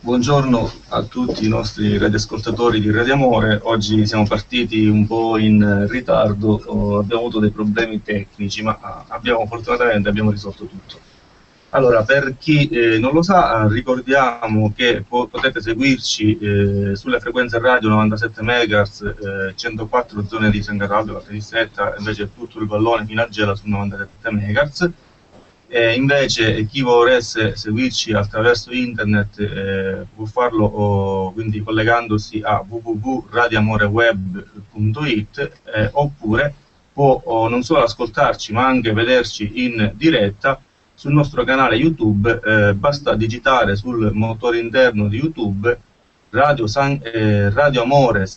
Buongiorno a tutti i nostri radioascoltatori di Radio Amore. Oggi siamo partiti un po' in ritardo, abbiamo avuto dei problemi tecnici, ma fortunatamente abbiamo risolto tutto. Allora, per chi non lo sa, ricordiamo che potete seguirci sulle frequenze radio 97 MHz, 104 zone di San Cataldo, la Fristretta, invece tutto il vallone fino a Gela su 97 MHz. Invece chi volesse seguirci attraverso internet può farlo quindi collegandosi a www.radioamoreweb.it oppure può non solo ascoltarci ma anche vederci in diretta sul nostro canale YouTube. Basta digitare sul motore interno di YouTube Radio Amore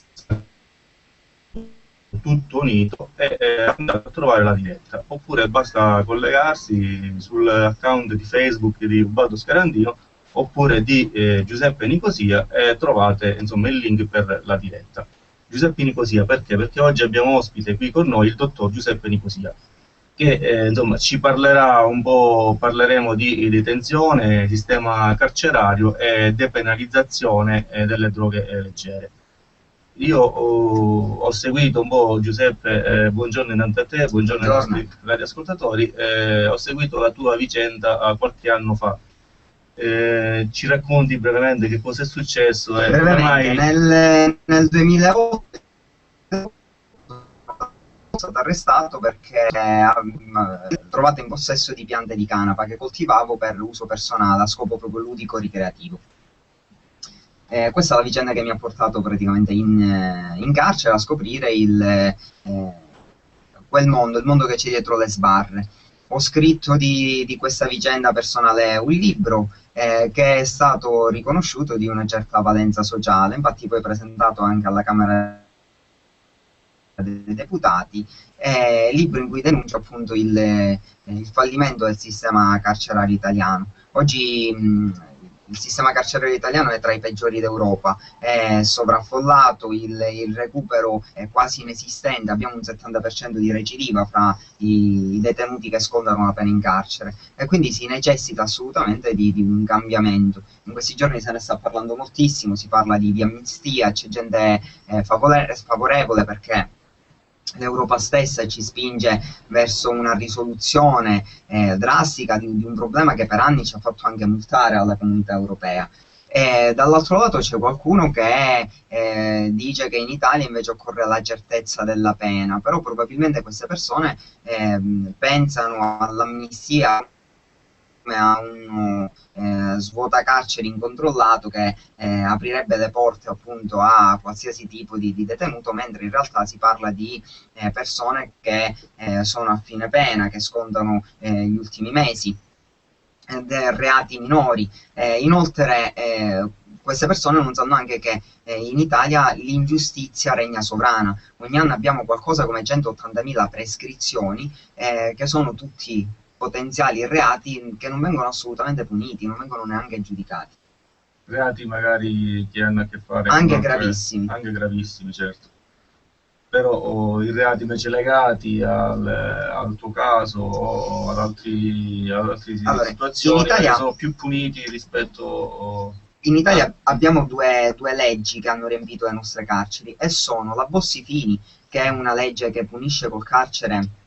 tutto unito e andare a trovare la diretta, oppure basta collegarsi sull'account di Facebook di Ubaldo Scarandino oppure di Giuseppe Nicosia e trovate insomma il link per la diretta. Giuseppe Nicosia perché? Perché oggi abbiamo ospite qui con noi il dottor Giuseppe Nicosia che insomma ci parlerà un po', parleremo di detenzione, sistema carcerario e depenalizzazione delle droghe leggere. Io ho seguito un po', Giuseppe, buongiorno intanto a te, buongiorno ai nostri radioascoltatori, ho seguito la tua vicenda qualche anno fa. Ci racconti brevemente che cosa è successo? Nel 2008 sono stato arrestato perché trovato in possesso di piante di canapa che coltivavo per uso personale a scopo proprio ludico-ricreativo. Questa è la vicenda che mi ha portato praticamente in carcere a scoprire il mondo che c'è dietro le sbarre. Ho scritto di questa vicenda personale un libro che è stato riconosciuto di una certa valenza sociale, infatti poi presentato anche alla Camera dei Deputati, libro in cui denuncio appunto il fallimento del sistema carcerario italiano. Oggi il sistema carcerario italiano è tra i peggiori d'Europa, è sovraffollato, il recupero è quasi inesistente, abbiamo un 70% di recidiva fra i detenuti che scontano la pena in carcere e quindi si necessita assolutamente di un cambiamento. In questi giorni se ne sta parlando moltissimo, si parla di amnistia, c'è gente favorevole perché l'Europa stessa ci spinge verso una risoluzione drastica di un problema che per anni ci ha fatto anche multare alla comunità europea. Dall'altro lato c'è qualcuno che dice che in Italia invece occorre la certezza della pena, però probabilmente queste persone pensano all'amnistia a uno svuotacarceri incontrollato che aprirebbe le porte appunto a qualsiasi tipo di detenuto, mentre in realtà si parla di persone che sono a fine pena, che scontano gli ultimi mesi, reati minori. Inoltre queste persone non sanno anche che in Italia l'ingiustizia regna sovrana. Ogni anno abbiamo qualcosa come 180.000 prescrizioni che sono tutti potenziali reati che non vengono assolutamente puniti, non vengono neanche giudicati. Reati magari che hanno a che fare anche con gravissimi. Anche gravissimi, certo. Però i reati invece legati al tuo caso o ad altre situazioni Italia, sono più puniti rispetto... In Italia abbiamo due leggi che hanno riempito le nostre carceri e sono la Bossi-Fini, che è una legge che punisce col carcere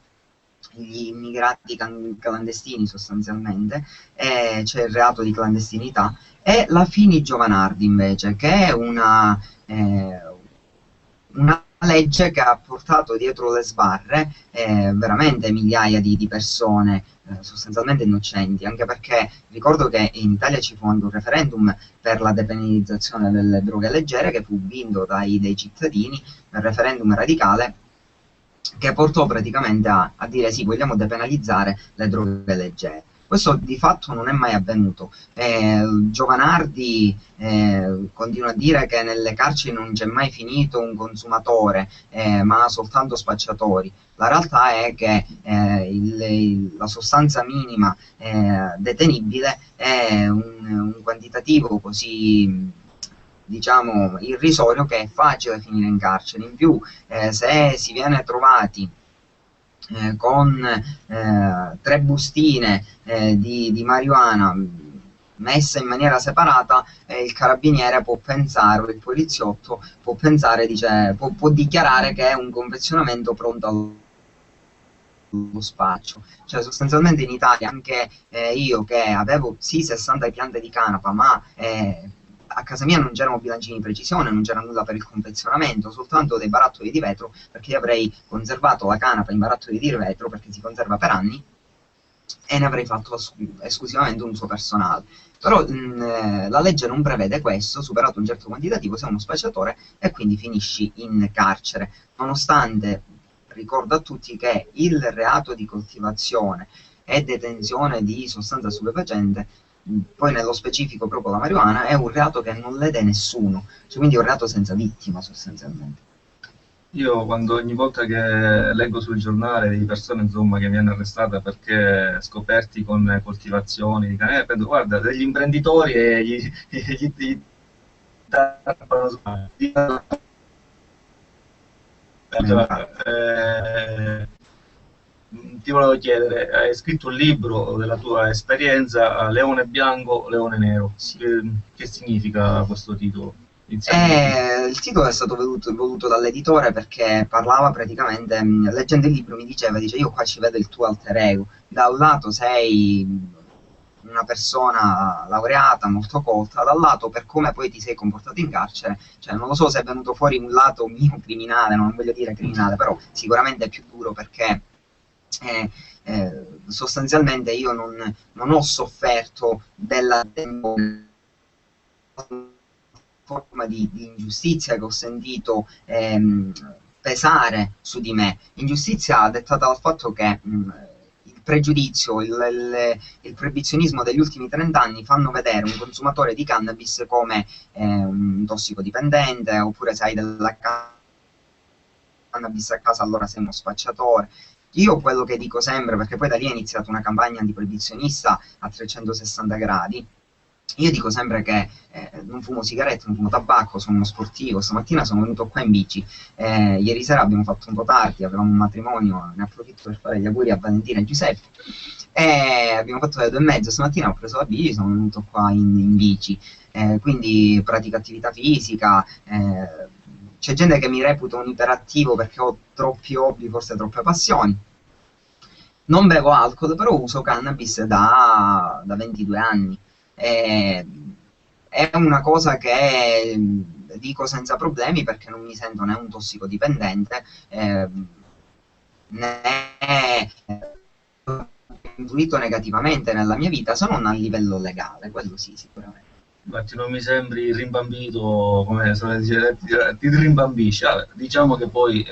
gli immigrati clandestini sostanzialmente, c'è il reato di clandestinità, e la Fini-Giovanardi invece, che è una legge che ha portato dietro le sbarre veramente migliaia di persone sostanzialmente innocenti, anche perché ricordo che in Italia ci fu anche un referendum per la depenalizzazione delle droghe leggere che fu vinto dai cittadini, un referendum radicale che portò praticamente a dire sì, vogliamo depenalizzare le droghe leggere. Questo di fatto non è mai avvenuto. Giovanardi continua a dire che nelle carceri non c'è mai finito un consumatore, ma soltanto spacciatori. La realtà è che la sostanza minima detenibile è un quantitativo così, diciamo, irrisorio, che è facile finire in carcere. In più, se si viene trovati con 3 bustine di marijuana messa in maniera separata, il carabiniere può pensare, o il poliziotto può pensare, può dichiarare che è un confezionamento pronto allo spaccio. Cioè sostanzialmente in Italia anche io che avevo sì 60 piante di canapa, ma a casa mia non c'erano bilancini di precisione, non c'era nulla per il confezionamento, soltanto dei barattoli di vetro, perché io avrei conservato la canapa in barattoli di vetro perché si conserva per anni, e ne avrei fatto esclusivamente un uso personale. Però la legge non prevede questo, superato un certo quantitativo sei uno spacciatore e quindi finisci in carcere, nonostante ricordo a tutti che il reato di coltivazione e detenzione di sostanza stupefacente, poi nello specifico proprio la marijuana, è un reato che non lede nessuno, cioè quindi è un reato senza vittima sostanzialmente. Io quando ogni volta che leggo sul giornale di persone insomma che viene arrestata perché scoperti con coltivazioni di canne, penso guarda degli imprenditori e gli tappano su eh, ti volevo chiedere, hai scritto un libro della tua esperienza, Leone Bianco, Leone Nero. Sì. Che significa questo titolo? Il titolo è stato voluto dall'editore perché parlava praticamente, leggendo il libro mi diceva, dice io qua ci vedo il tuo alter ego, da un lato sei una persona laureata, molto colta, dal lato per come poi ti sei comportato in carcere, cioè non lo so se è venuto fuori un lato mio criminale, non voglio dire criminale, però sicuramente è più duro perché sostanzialmente io non ho sofferto della forma di ingiustizia che ho sentito pesare su di me, ingiustizia dettata dal fatto che il pregiudizio, il proibizionismo degli ultimi 30 anni fanno vedere un consumatore di cannabis come un tossicodipendente, oppure se hai della cannabis a casa allora sei uno spacciatore. Io quello che dico sempre, perché poi da lì è iniziata una campagna antiproibizionista a 360 gradi, io dico sempre che non fumo sigarette, non fumo tabacco, sono uno sportivo. Stamattina sono venuto qua in bici, ieri sera abbiamo fatto un po' tardi, avevamo un matrimonio, ne approfitto per fare gli auguri a Valentina e Giuseppe, e abbiamo fatto le 2:30, stamattina ho preso la bici, sono venuto qua in bici, quindi pratico attività fisica, c'è gente che mi reputa un iperattivo perché ho troppi hobby, forse troppe passioni. Non bevo alcol, però uso cannabis da 22 anni. Eh, è una cosa che dico senza problemi perché non mi sento né un tossicodipendente né influito negativamente nella mia vita, se non a livello legale, quello sì, sicuramente. Infatti non mi sembri rimbambito, come suole dire, ti rimbambisci. Vabbè, diciamo che poi...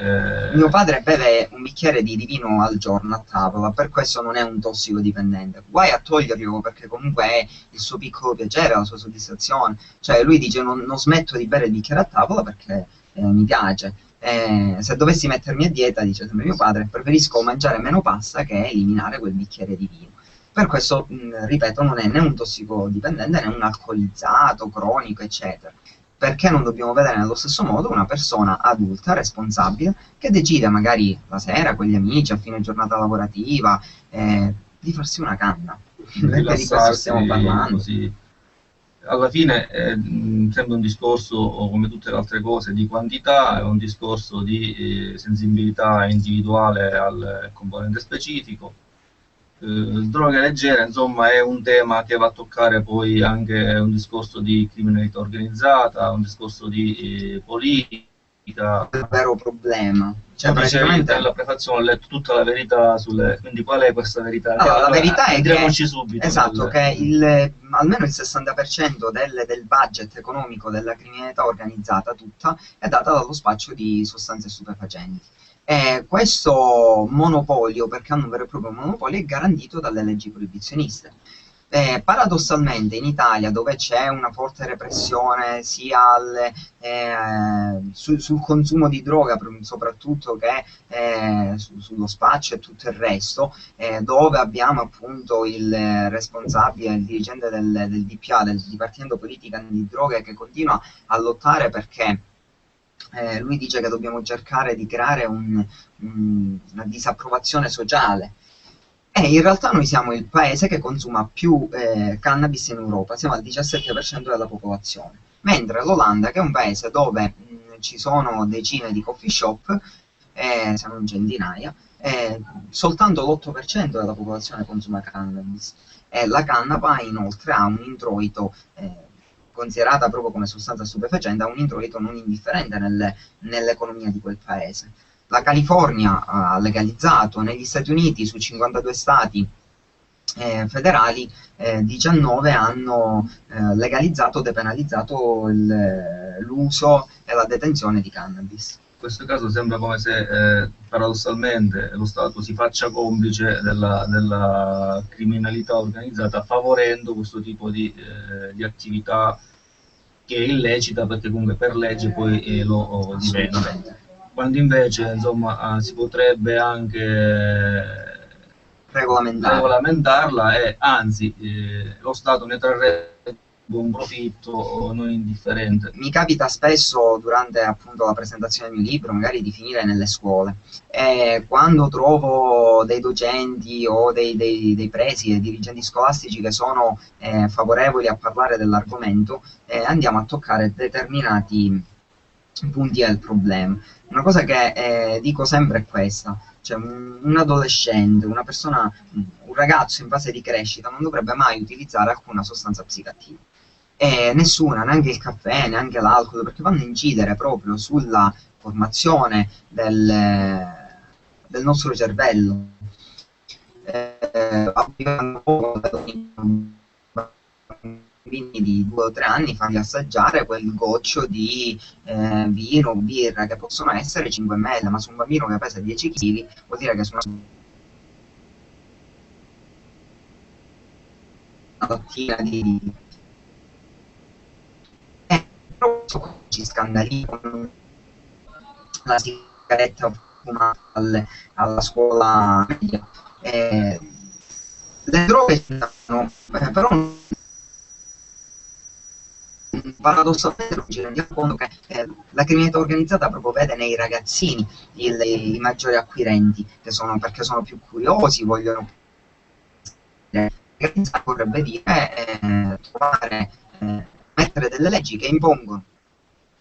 Mio padre beve un bicchiere di vino al giorno a tavola, per questo non è un tossicodipendente. Guai a toglierlo perché comunque è il suo piccolo piacere, la sua soddisfazione. Cioè lui dice non smetto di bere il bicchiere a tavola perché mi piace. Se dovessi mettermi a dieta, dice sempre mio padre, preferisco mangiare meno pasta che eliminare quel bicchiere di vino. Per questo, ripeto, non è né un tossicodipendente né un alcolizzato, cronico, eccetera. Perché non dobbiamo vedere nello stesso modo una persona adulta, responsabile, che decide magari la sera con gli amici, a fine giornata lavorativa, di farsi una canna. Perché di questo stiamo parlando. Così. Alla fine è sempre un discorso, come tutte le altre cose, di quantità, è un discorso di sensibilità individuale al componente specifico. Droghe leggere, insomma, è un tema che va a toccare poi anche un discorso di criminalità organizzata, un discorso di politica. È il vero problema. Cioè, Praticamente nella prefazione ho letto tutta la verità quindi qual è questa verità? Allora, la verità è che, subito esatto, che almeno il 60% del budget economico della criminalità organizzata tutta è data dallo spaccio di sostanze stupefacenti. E questo monopolio, perché hanno un vero e proprio monopolio, è garantito dalle leggi proibizioniste. Paradossalmente in Italia, dove c'è una forte repressione sia sul consumo di droga soprattutto che sullo spaccio e tutto il resto, dove abbiamo appunto il responsabile, il dirigente del DPA, del Dipartimento Politica Antidroga, che continua a lottare perché lui dice che dobbiamo cercare di creare una disapprovazione sociale. E in realtà noi siamo il paese che consuma più cannabis in Europa, siamo al 17% della popolazione, mentre l'Olanda, che è un paese dove ci sono decine di coffee shop, se non centinaia, soltanto l'8% della popolazione consuma cannabis. E la canapa inoltre ha un introito, considerata proprio come sostanza stupefacente, ha un introito non indifferente nell'economia di quel paese. La California ha legalizzato, negli Stati Uniti su 52 stati federali, 19 hanno legalizzato o depenalizzato l'uso e la detenzione di cannabis. In questo caso sembra come se paradossalmente lo Stato si faccia complice della criminalità organizzata, favorendo questo tipo di attività che è illecita, perché comunque per legge poi lo diventa. Quando invece insomma si potrebbe anche regolamentarla, e anzi lo Stato ne trarrebbe un profitto non indifferente. Mi capita spesso durante appunto la presentazione del mio libro magari di finire nelle scuole, e quando trovo dei docenti o dei presidi, dei dirigenti scolastici che sono favorevoli a parlare dell'argomento, andiamo a toccare determinati punti del problema. Una cosa che dico sempre è questa: cioè un adolescente, una persona, un ragazzo in fase di crescita non dovrebbe mai utilizzare alcuna sostanza psicoattiva. E nessuna, neanche il caffè, neanche l'alcol, perché vanno a incidere proprio sulla formazione del nostro cervello. Bambini di 2 o 3 anni, fargli assaggiare quel goccio di vino o birra, che possono essere 5 ml, ma su un bambino che pesa 10 kg vuol dire che su una lattina di ci scandalizza la sigaretta fumata alla scuola media. Le droghe sono, però paradossalmente non ci rendiamo conto che la criminalità organizzata proprio vede nei ragazzini i maggiori acquirenti, perché sono più curiosi, vogliono vorrebbe dire trovare, mettere delle leggi che impongono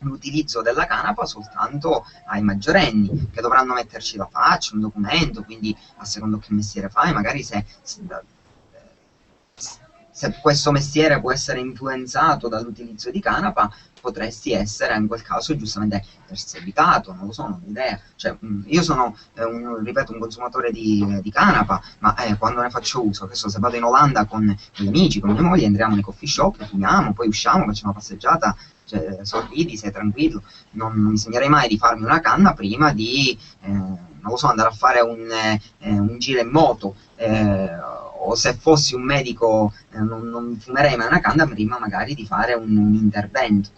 l'utilizzo della canapa soltanto ai maggiorenni, che dovranno metterci la faccia, un documento, quindi a secondo che mestiere fai, magari se questo mestiere può essere influenzato dall'utilizzo di canapa, potresti essere in quel caso giustamente perseguitato, non lo so, non ho idea. Cioè, io sono, ripeto, un consumatore di canapa, ma quando ne faccio uso, che so, se vado in Olanda con gli amici, con mia moglie, entriamo nei coffee shop, fumiamo, poi usciamo, facciamo una passeggiata, cioè, sorridi, sei tranquillo. Non mi segnerei mai di farmi una canna prima di, non lo so, andare a fare un giro in moto, o se fossi un medico non fumerei mai una canna prima magari di fare un intervento.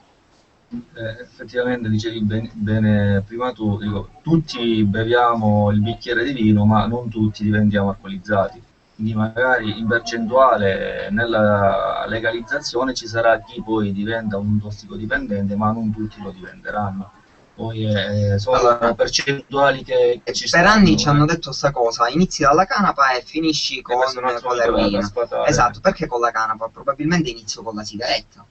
Effettivamente dicevi bene prima tu, dico, tutti beviamo il bicchiere di vino, ma non tutti diventiamo alcolizzati. Quindi magari in percentuale nella legalizzazione ci sarà chi poi diventa un tossicodipendente, ma non tutti lo diventeranno. Poi sono percentuali che ci per anni ci hanno detto sta cosa: inizi dalla canapa e finisci con l'eroina. Esatto, perché con la canapa? Probabilmente inizio con la sigaretta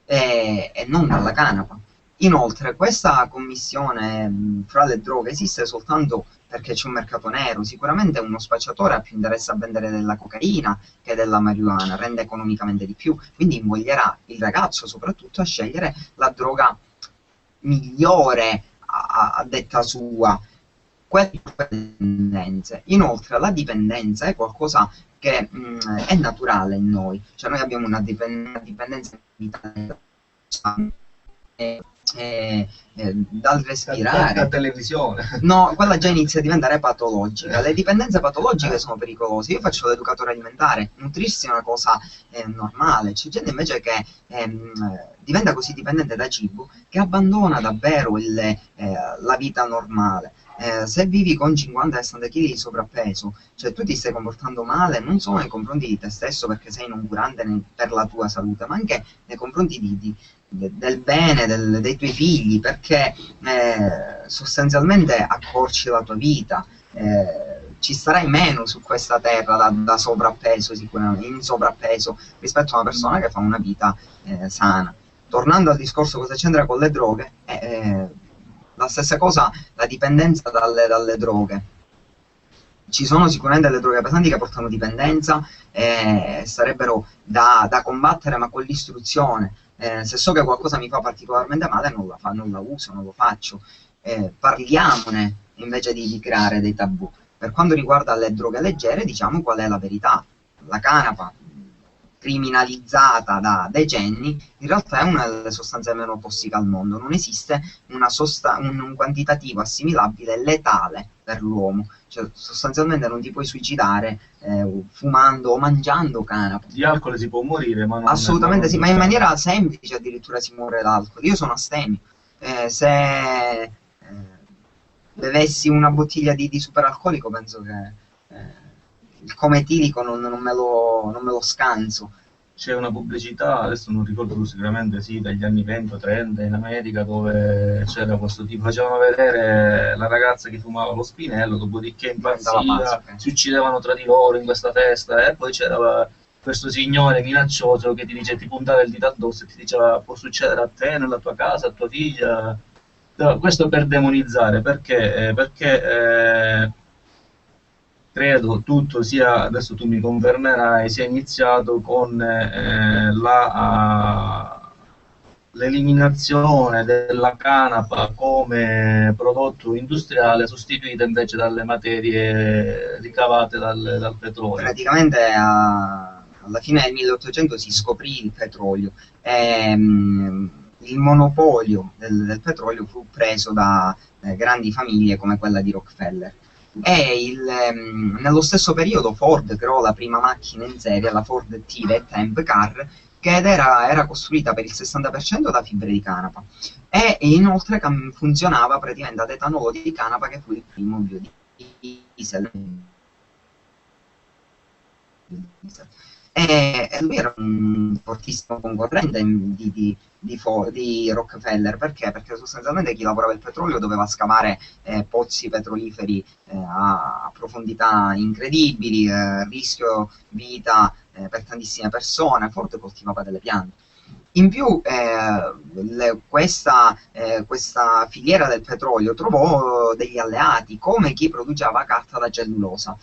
e non dalla canapa. Inoltre questa commissione fra le droghe esiste soltanto perché c'è un mercato nero. Sicuramente uno spacciatore ha più interesse a vendere della cocaina che della marijuana, rende economicamente di più, quindi invoglierà il ragazzo soprattutto a scegliere la droga migliore a detta sua. Inoltre la dipendenza è qualcosa che è naturale in noi, cioè noi abbiamo una dipendenza dal respirare, la televisione. No, quella già inizia a diventare patologica. Le dipendenze patologiche sono pericolose. Io faccio l'educatore alimentare, nutrirsi è una cosa normale. C'è gente invece che diventa così dipendente da cibo che abbandona davvero la vita normale. Se vivi con 50-60 kg di sovrappeso, cioè tu ti stai comportando male non solo nei confronti di te stesso perché sei noncurante per la tua salute, ma anche nei confronti del bene dei tuoi figli, perché sostanzialmente accorci la tua vita, ci starai meno su questa terra da sovrappeso, sicuramente, in sovrappeso, rispetto a una persona che fa una vita sana. Tornando al discorso cosa c'entra con le droghe, la stessa cosa, la dipendenza dalle droghe. Ci sono sicuramente delle droghe pesanti che portano dipendenza, sarebbero da combattere, ma con l'istruzione. Se so che qualcosa mi fa particolarmente male, non la uso, non lo faccio. Parliamone invece di creare dei tabù. Per quanto riguarda le droghe leggere, diciamo qual è la verità. La canapa, criminalizzata da decenni, in realtà è una delle sostanze meno tossiche al mondo. Non esiste un quantitativo assimilabile letale per l'uomo. Cioè, sostanzialmente non ti puoi suicidare fumando o mangiando canapa. Di alcol si può morire, ma non... Assolutamente sì, ma in maniera semplice addirittura si muore d'alcol. Io sono astemio. Se bevessi una bottiglia di superalcolico, penso che il cometilico non me lo scanso. C'è una pubblicità, adesso non ricordo sicuramente, sì, dagli anni 20 o 30 in America, dove c'era questo tipo, facevano vedere la ragazza che fumava lo spinello, dopodiché impazziva, si uccidevano tra di loro in questa festa, e poi c'era questo signore minaccioso che ti dice, ti puntava il dito addosso e ti diceva, può succedere a te, nella tua casa, a tua figlia. Questo per demonizzare, perché credo tutto sia, adesso tu mi confermerai, sia iniziato con l'eliminazione della canapa come prodotto industriale, sostituita invece dalle materie ricavate dal petrolio. Praticamente alla fine del 1800 si scoprì il petrolio. Il monopolio del petrolio fu preso da grandi famiglie come quella di Rockefeller. Nello stesso periodo Ford creò la prima macchina in serie, la Ford T-Temp Car, che era costruita per il 60% da fibre di canapa, e inoltre funzionava praticamente ad etanolo di canapa, che fu il primo biodiesel. E lui era un fortissimo concorrente di Rockefeller. Perché? Perché sostanzialmente chi lavorava il petrolio doveva scavare pozzi petroliferi a profondità incredibili, rischio vita per tantissime persone. Ford coltivava delle piante. In più questa filiera del petrolio trovò degli alleati, come chi produceva carta da cellulosa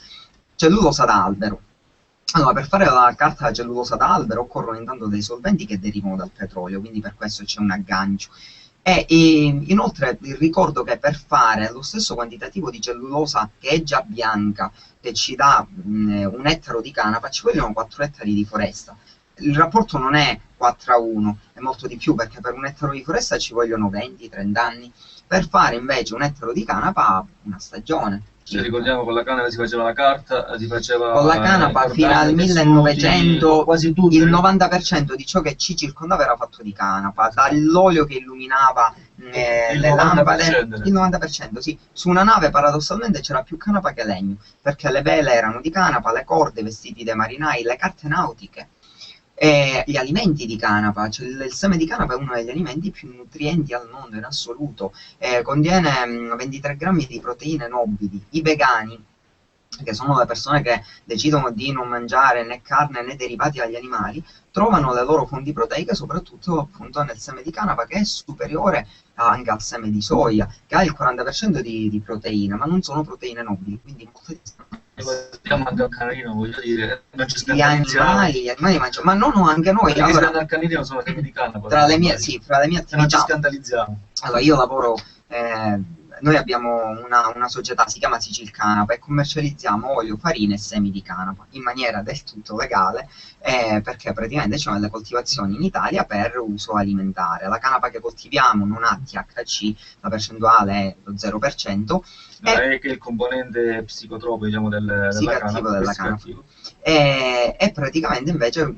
da albero. Allora, per fare la carta da cellulosa da albero occorrono intanto dei solventi che derivano dal petrolio, quindi per questo c'è un aggancio. E inoltre ricordo che per fare lo stesso quantitativo di cellulosa, che è già bianca, che ci dà un ettaro di canapa, ci vogliono 4 ettari di foresta. Il rapporto non è 4:1, è molto di più, perché per un ettaro di foresta ci vogliono 20-30 anni. Per fare invece un ettaro di canapa, una stagione. Cioè, ricordiamo, con la canapa si faceva la carta, si faceva con la canapa fino al 1900 quasi tutto, il 90% di ciò che ci circondava era fatto di canapa, dall'olio che illuminava le lampade, il 90%, sì. Su una nave paradossalmente c'era più canapa che legno, perché le vele erano di canapa, le corde, i vestiti dei marinai, le carte nautiche. Gli alimenti di canapa, cioè il seme di canapa è uno degli alimenti più nutrienti al mondo in assoluto, contiene 23 grammi di proteine nobili. I vegani, che sono le persone che decidono di non mangiare né carne né derivati dagli animali, trovano le loro fonti proteiche soprattutto appunto nel seme di canapa, che è superiore anche al seme di soia, che ha il 40% di proteine, ma non sono proteine nobili, quindi molte anche al canarino, voglio dire, non ci gli animali mangiano, ma non anche noi. Allora, al canarino sono semi di canapa. Fra le mie attività, non ci scandalizziamo. Allora, io lavoro, noi abbiamo una società, si chiama Sicil Canapa, e commercializziamo olio, farina e semi di canapa in maniera del tutto legale, perché praticamente c'è delle coltivazioni in Italia per uso alimentare. La canapa che coltiviamo non ha THC, la percentuale è lo 0%. È che il componente psicotropo, diciamo, della canapa. E praticamente invece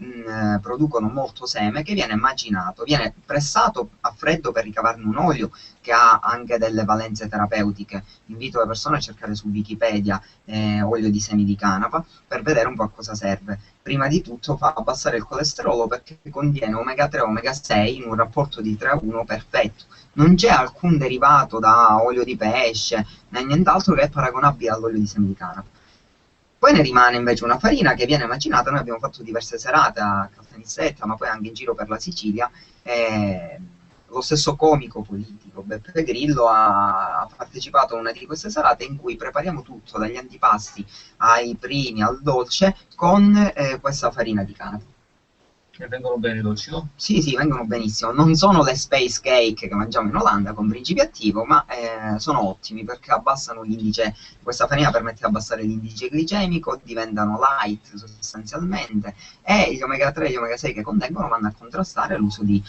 producono molto seme che viene macinato, viene pressato a freddo per ricavarne un olio che ha anche delle valenze terapeutiche. Invito le persone a cercare su Wikipedia olio di semi di canapa per vedere un po' a cosa serve. Prima di tutto fa abbassare il colesterolo, perché contiene omega 3 e omega 6 in un rapporto di 3:1 perfetto. Non c'è alcun derivato da olio di pesce né nient'altro che è paragonabile all'olio di semi di canapa. Poi ne rimane invece una farina che viene macinata. Noi abbiamo fatto diverse serate a Caltanissetta, ma poi anche in giro per la Sicilia. E lo stesso comico politico Beppe Grillo ha partecipato a una di queste serate in cui prepariamo tutto, dagli antipasti ai primi al dolce, con questa farina di canapa. E vengono bene i dolci, no? Sì, sì, vengono benissimo. Non sono le space cake che mangiamo in Olanda con principio attivo, ma sono ottimi perché abbassano l'indice. Questa farina permette di abbassare l'indice glicemico, diventano light sostanzialmente, e gli omega 3 e gli omega 6 che contengono vanno a contrastare l'uso di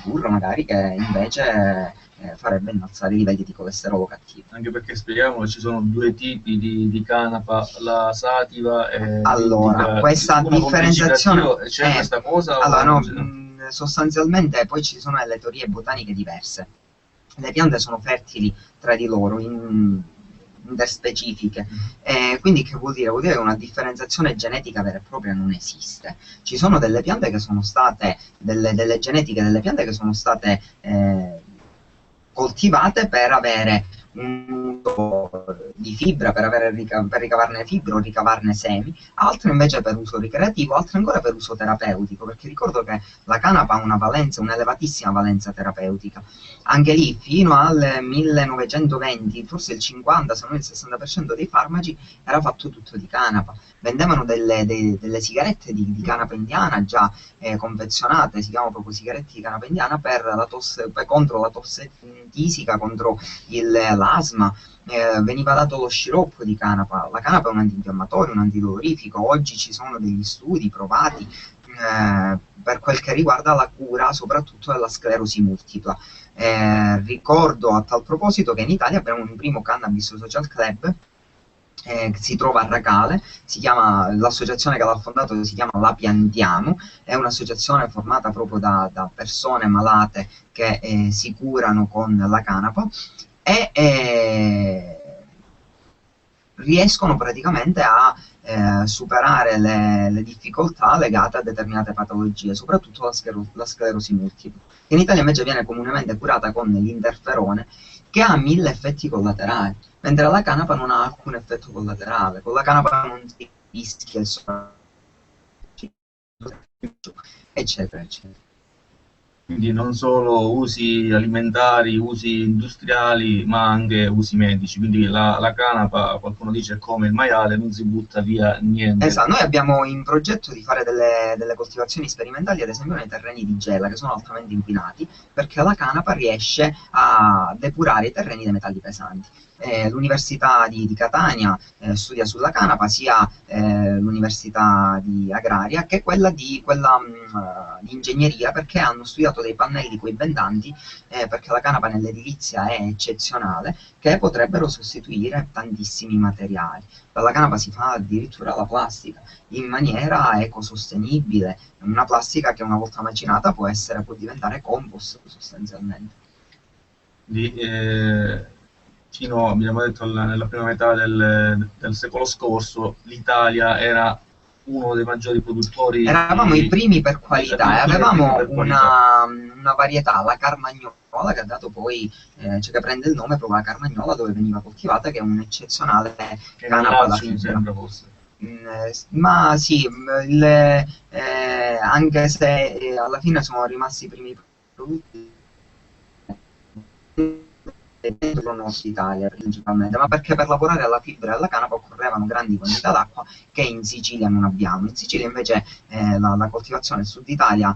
burro, magari, che invece farebbe innalzare i livelli di colesterolo cattivo. Anche perché spieghiamolo, ci sono due tipi di canapa, la sativa e Allora, questa differenziazione c'è questa cosa? Allora, no, sostanzialmente poi ci sono delle teorie botaniche diverse. Le piante sono fertili tra di loro, interspecifiche. Quindi che vuol dire? Vuol dire che una differenziazione genetica vera e propria non esiste. Ci sono delle piante che sono state, delle genetiche delle piante che sono state coltivate per avere un uso di fibra, per ricavarne fibra o ricavarne semi, altre invece per uso ricreativo, altre ancora per uso terapeutico, perché ricordo che la canapa ha una valenza, un'elevatissima valenza terapeutica. Anche lì, fino al 1920, forse il 50, se non il 60% dei farmaci era fatto tutto di canapa. Vendevano delle sigarette di canapa indiana già confezionate, si chiamano proprio sigarette di canapa indiana, contro la tosse tisica, contro l'asma. Veniva dato lo sciroppo di canapa. La canapa è un antinfiammatorio, un antidolorifico. Oggi ci sono degli studi provati per quel che riguarda la cura soprattutto della sclerosi multipla. Ricordo a tal proposito che in Italia abbiamo un primo Cannabis Social Club che si trova a Racale, l'associazione che l'ha fondato si chiama La Piantiamo, è un'associazione formata proprio da persone malate che si curano con la canapa e riescono praticamente a superare le difficoltà legate a determinate patologie, soprattutto la sclerosi multipla, che in Italia invece viene comunemente curata con l'interferone, che ha 1000 effetti collaterali, mentre la canapa non ha alcun effetto collaterale. Con la canapa non si rischia il eccetera, eccetera. Quindi non solo usi alimentari, usi industriali, ma anche usi medici. Quindi la canapa, qualcuno dice, è come il maiale, non si butta via niente. Esatto, noi abbiamo in progetto di fare delle coltivazioni sperimentali, ad esempio nei terreni di Gela, che sono altamente inquinati, perché la canapa riesce a depurare i terreni dei metalli pesanti. L'Università di Catania studia sulla canapa, sia l'Università di Agraria che quella di ingegneria, perché hanno studiato dei pannelli coibentanti, perché la canapa nell'edilizia è eccezionale, che potrebbero sostituire tantissimi materiali. Dalla canapa si fa addirittura la plastica in maniera ecosostenibile, una plastica che una volta macinata può diventare compost sostanzialmente. Fino, abbiamo detto, nella prima metà del secolo scorso, l'Italia era uno dei maggiori produttori. Eravamo i primi per qualità e avevamo una varietà, la Carmagnola, che ha dato poi, cioè che prende il nome proprio la Carmagnola dove veniva coltivata, che è un'eccezionale canapa da fibra. Ma sì, anche se alla fine sono rimasti i primi prodotti dentro il nostro Italia principalmente, ma perché per lavorare alla fibra e alla canapa occorrevano grandi quantità d'acqua che in Sicilia non abbiamo. In Sicilia invece la coltivazione Sud Italia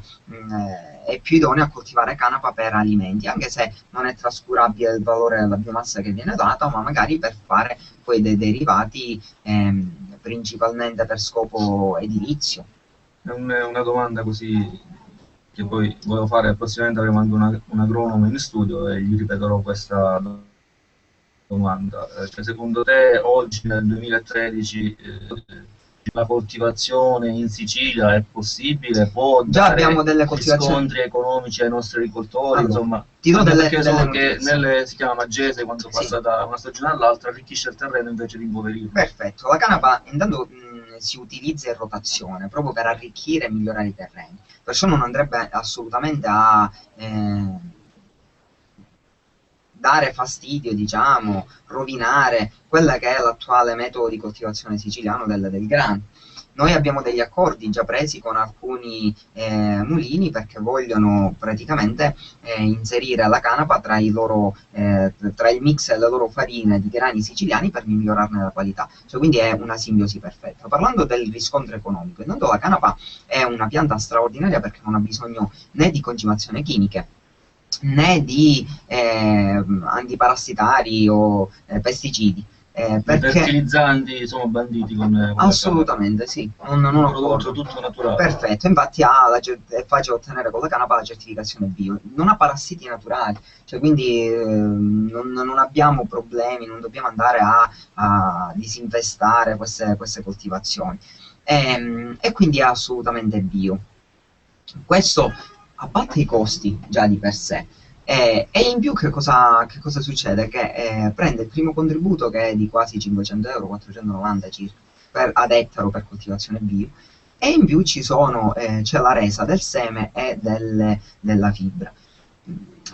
è più idonea a coltivare canapa per alimenti, anche se non è trascurabile il valore della biomassa che viene data, ma magari per fare poi dei derivati principalmente per scopo edilizio. È una domanda così che poi volevo fare, prossimamente avremo anche un agronomo in studio e gli ripeterò questa domanda. Cioè, secondo te oggi nel 2013 la coltivazione in Sicilia è possibile? Può già dare abbiamo delle coltivazioni, riscontri economici ai nostri agricoltori? Allora, insomma, ti do perché so notizie. che si chiama Magese, quando passa da una stagione all'altra arricchisce il terreno invece di impoverirlo. Perfetto, la canapa intanto si utilizza in rotazione proprio per arricchire e migliorare i terreni, perciò non andrebbe assolutamente a dare fastidio, diciamo, rovinare quella che è l'attuale metodo di coltivazione siciliano del grano. Noi abbiamo degli accordi già presi con alcuni mulini perché vogliono praticamente inserire la canapa tra il mix e le loro farine di grani siciliani per migliorarne la qualità. Cioè, quindi è una simbiosi perfetta. Parlando del riscontro economico, intanto la canapa è una pianta straordinaria perché non ha bisogno né di concimazione chimiche né di antiparassitari o pesticidi. I Perché fertilizzanti sono banditi con la assolutamente sì, non canapa. Un occorre. prodotto tutto naturale. Perfetto, infatti è facile ottenere con la canapa la certificazione bio, non ha parassiti naturali, cioè quindi non abbiamo problemi, non dobbiamo andare a disinfestare queste coltivazioni e quindi è assolutamente bio. Questo abbatte i costi già di per sé. E in più che cosa succede? Che prende il primo contributo che è di quasi 500 euro, 490 circa, ad ettaro per coltivazione bio, e in più c'è la resa del seme e della fibra.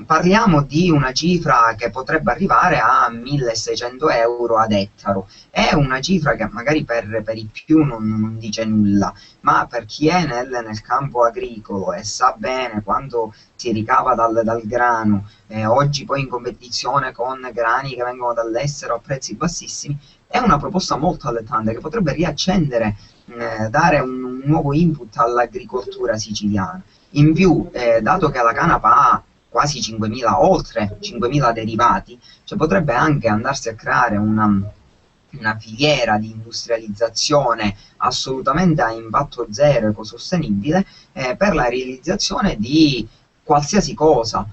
Parliamo di una cifra che potrebbe arrivare a 1600 euro ad ettaro. È una cifra che magari per i più non dice nulla, ma per chi è nel campo agricolo e sa bene quanto si ricava dal grano, oggi poi in competizione con grani che vengono dall'estero a prezzi bassissimi, è una proposta molto allettante che potrebbe riaccendere, dare un nuovo input all'agricoltura siciliana. In più, dato che la canapa ha quasi 5.000, oltre 5.000 derivati, cioè potrebbe anche andarsi a creare una filiera di industrializzazione assolutamente a impatto zero, ecosostenibile, per la realizzazione di qualsiasi cosa.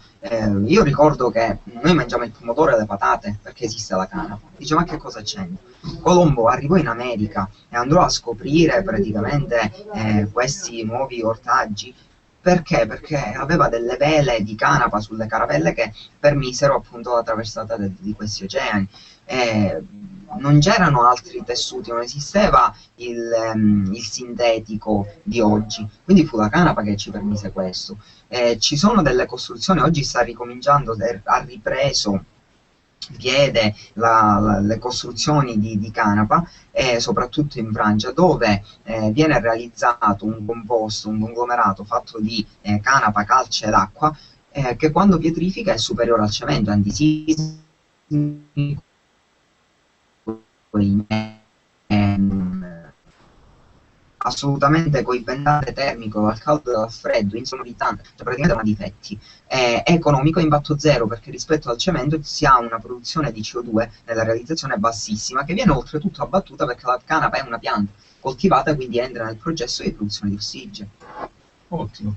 Io ricordo che noi mangiamo il pomodoro e le patate perché esiste la canapa. Dice, ma che cosa c'entra? Colombo arrivò in America e andò a scoprire praticamente questi nuovi ortaggi. Perché? Perché aveva delle vele di canapa sulle caravelle che permisero appunto la traversata di questi oceani. Non c'erano altri tessuti, non esisteva il sintetico di oggi, quindi fu la canapa che ci permise questo. Ci sono delle costruzioni, oggi sta ricominciando, ha ripreso piede le costruzioni di canapa, soprattutto in Francia, dove viene realizzato un composto, un conglomerato fatto di canapa, calce ed acqua, che quando pietrifica è superiore al cemento, antisismico, assolutamente coibentante termico, dal caldo e dal freddo, insonoritante, cioè praticamente non ha difetti. È economico e impatto zero perché rispetto al cemento si ha una produzione di CO2 nella realizzazione bassissima, che viene oltretutto abbattuta perché la canapa è una pianta coltivata, quindi entra nel processo di produzione di ossigeno. Ottimo.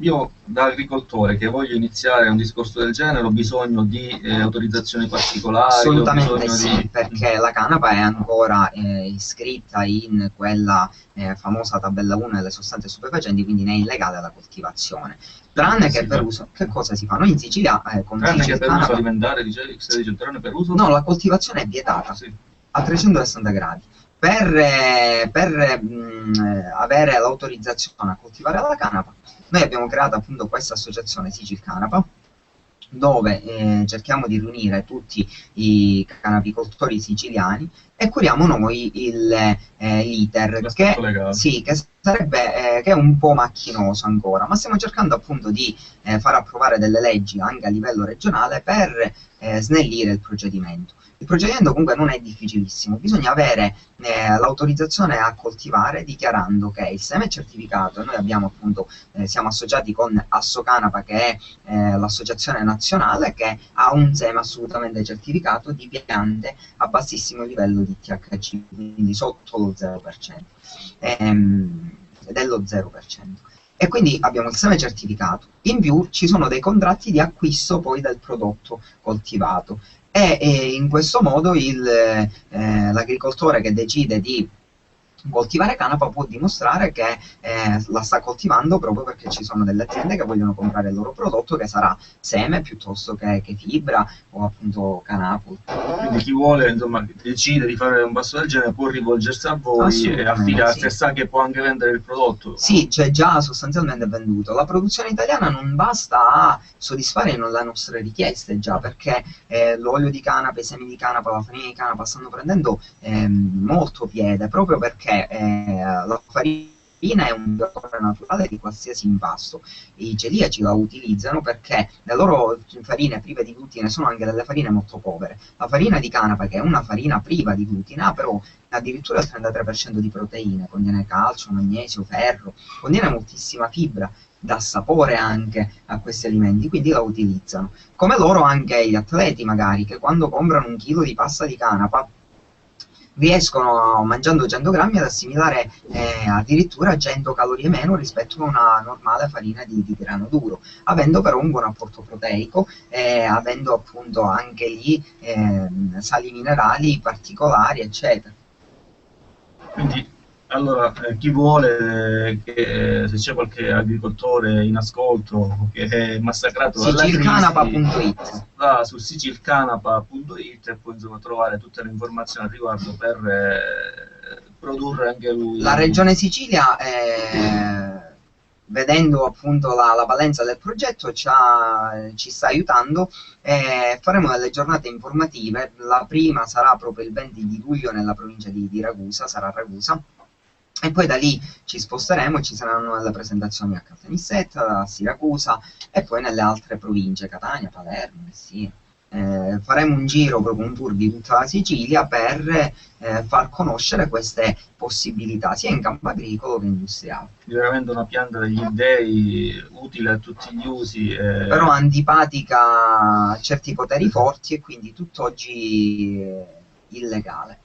Io da agricoltore che voglio iniziare un discorso del genere ho bisogno di autorizzazioni particolari? Assolutamente sì, perché la canapa è ancora iscritta in quella famosa tabella 1 delle sostanze stupefacenti, quindi ne è illegale la coltivazione. Tranne che per uso, che cosa si fa? Noi in Sicilia tranne che per uso alimentare, dice, tranne per uso? No, la coltivazione è vietata a 360 gradi. Per avere l'autorizzazione a coltivare la canapa, noi abbiamo creato appunto questa associazione Sicil Canapa, dove cerchiamo di riunire tutti i canapicoltori siciliani e curiamo noi l'iter, che è un po' macchinoso ancora, ma stiamo cercando appunto di far approvare delle leggi anche a livello regionale per snellire il procedimento. Il procedimento comunque non è difficilissimo, bisogna avere l'autorizzazione a coltivare dichiarando che il seme è certificato, e noi abbiamo appunto, siamo associati con Assocanapa, che è l'associazione nazionale che ha un seme assolutamente certificato di piante a bassissimo livello di THC, quindi sotto lo 0%, dello 0%. E quindi abbiamo il seme certificato, in più ci sono dei contratti di acquisto poi del prodotto coltivato. E in questo modo l'agricoltore che decide di coltivare canapa può dimostrare che la sta coltivando proprio perché ci sono delle aziende che vogliono comprare il loro prodotto, che sarà seme piuttosto che fibra o appunto canapolo. Quindi chi vuole, insomma, decide di fare un passo del genere può rivolgersi a voi e affidarsi, e sa che può anche vendere il prodotto. Sì, c'è già sostanzialmente venduto. La produzione italiana non basta a soddisfare le nostre richieste già, perché l'olio di canapa, i semi di canapa, la farina di canapa stanno prendendo molto piede, proprio perché la farina è un migliore naturale di qualsiasi impasto. I celiaci la utilizzano perché le loro farine prive di glutine sono anche delle farine molto povere. La farina di canapa, che è una farina priva di glutine, ha però addirittura il 33% di proteine, contiene calcio, magnesio, ferro, contiene moltissima fibra, dà sapore anche a questi alimenti, quindi la utilizzano. Come loro anche gli atleti magari, che quando comprano un chilo di pasta di canapa riescono, mangiando 100 grammi, ad assimilare addirittura 100 calorie meno rispetto a una normale farina di grano duro, avendo però un buon apporto proteico, avendo appunto anche lì sali minerali particolari, eccetera. Quindi, allora, chi vuole, se c'è qualche agricoltore in ascolto che è massacrato dalla crisi, sicilcanapa.it, va su sicilcanapa.it e può insomma trovare tutte le informazioni al riguardo per produrre anche lui. La Regione Sicilia, vedendo appunto la valenza del progetto, ci sta aiutando. Faremo delle giornate informative. La prima sarà proprio il 20 di luglio nella provincia di Ragusa, sarà a Ragusa, e poi da lì ci sposteremo, ci saranno le presentazioni a Caltanissetta, a Siracusa e poi nelle altre province, Catania, Palermo, Messina. Faremo un giro, proprio un tour di tutta la Sicilia per far conoscere queste possibilità sia in campo agricolo che industriale. Veramente una pianta degli dei, utile a tutti gli usi. Però antipatica a certi poteri forti e quindi tutt'oggi illegale.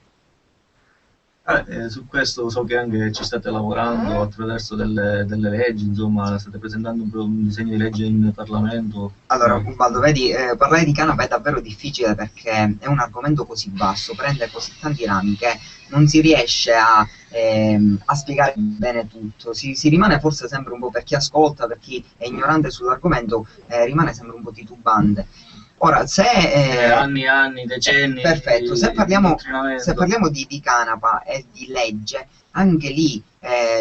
Su questo so che anche ci state lavorando attraverso delle leggi, insomma, state presentando un disegno di legge in Parlamento. Allora, Ubaldo, vedi, parlare di canapa è davvero difficile perché è un argomento così vasto, prende così tanti rami che non si riesce a spiegare bene tutto. Si rimane forse sempre un po', per chi ascolta, per chi è ignorante sull'argomento, rimane sempre un po' titubante. Ora, se anni, decenni. Perfetto, se parliamo di canapa e di legge, anche lì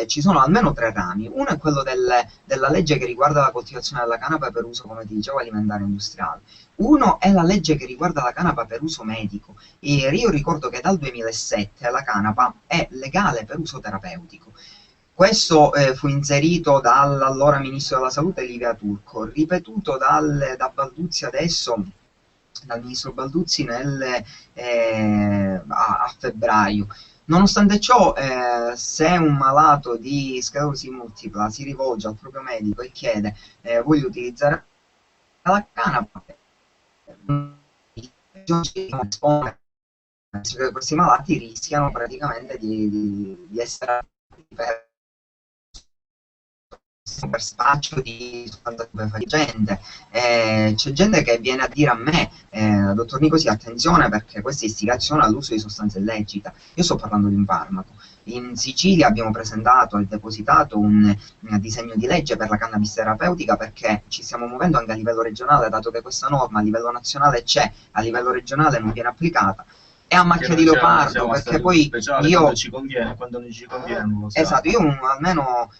ci sono almeno 3 rami. Uno è quello della legge che riguarda la coltivazione della canapa per uso, come ti dicevo, alimentare e industriale. Uno è la legge che riguarda la canapa per uso medico. E io ricordo che dal 2007 la canapa è legale per uso terapeutico. Questo fu inserito dall'allora ministro della salute Livia Turco, ripetuto da Balduzzi adesso, dal ministro Balduzzi a febbraio. Nonostante ciò, se un malato di sclerosi multipla si rivolge al proprio medico e chiede voglio utilizzare la canapa, questi malati rischiano praticamente di essere per spaccio di sostanze stupefacenti. C'è gente che viene a dire a me, dottor Nicosi, attenzione perché questa è istigazione all'uso di sostanze illecite. Io sto parlando di un farmaco. In Sicilia abbiamo presentato e depositato un disegno di legge per la cannabis terapeutica perché ci stiamo muovendo anche a livello regionale, dato che questa norma a livello nazionale c'è, a livello regionale non viene applicata. È a macchia di leopardo, perché poi io quando ci conviene, quando non ci conviene non lo so. Esatto, io ho almeno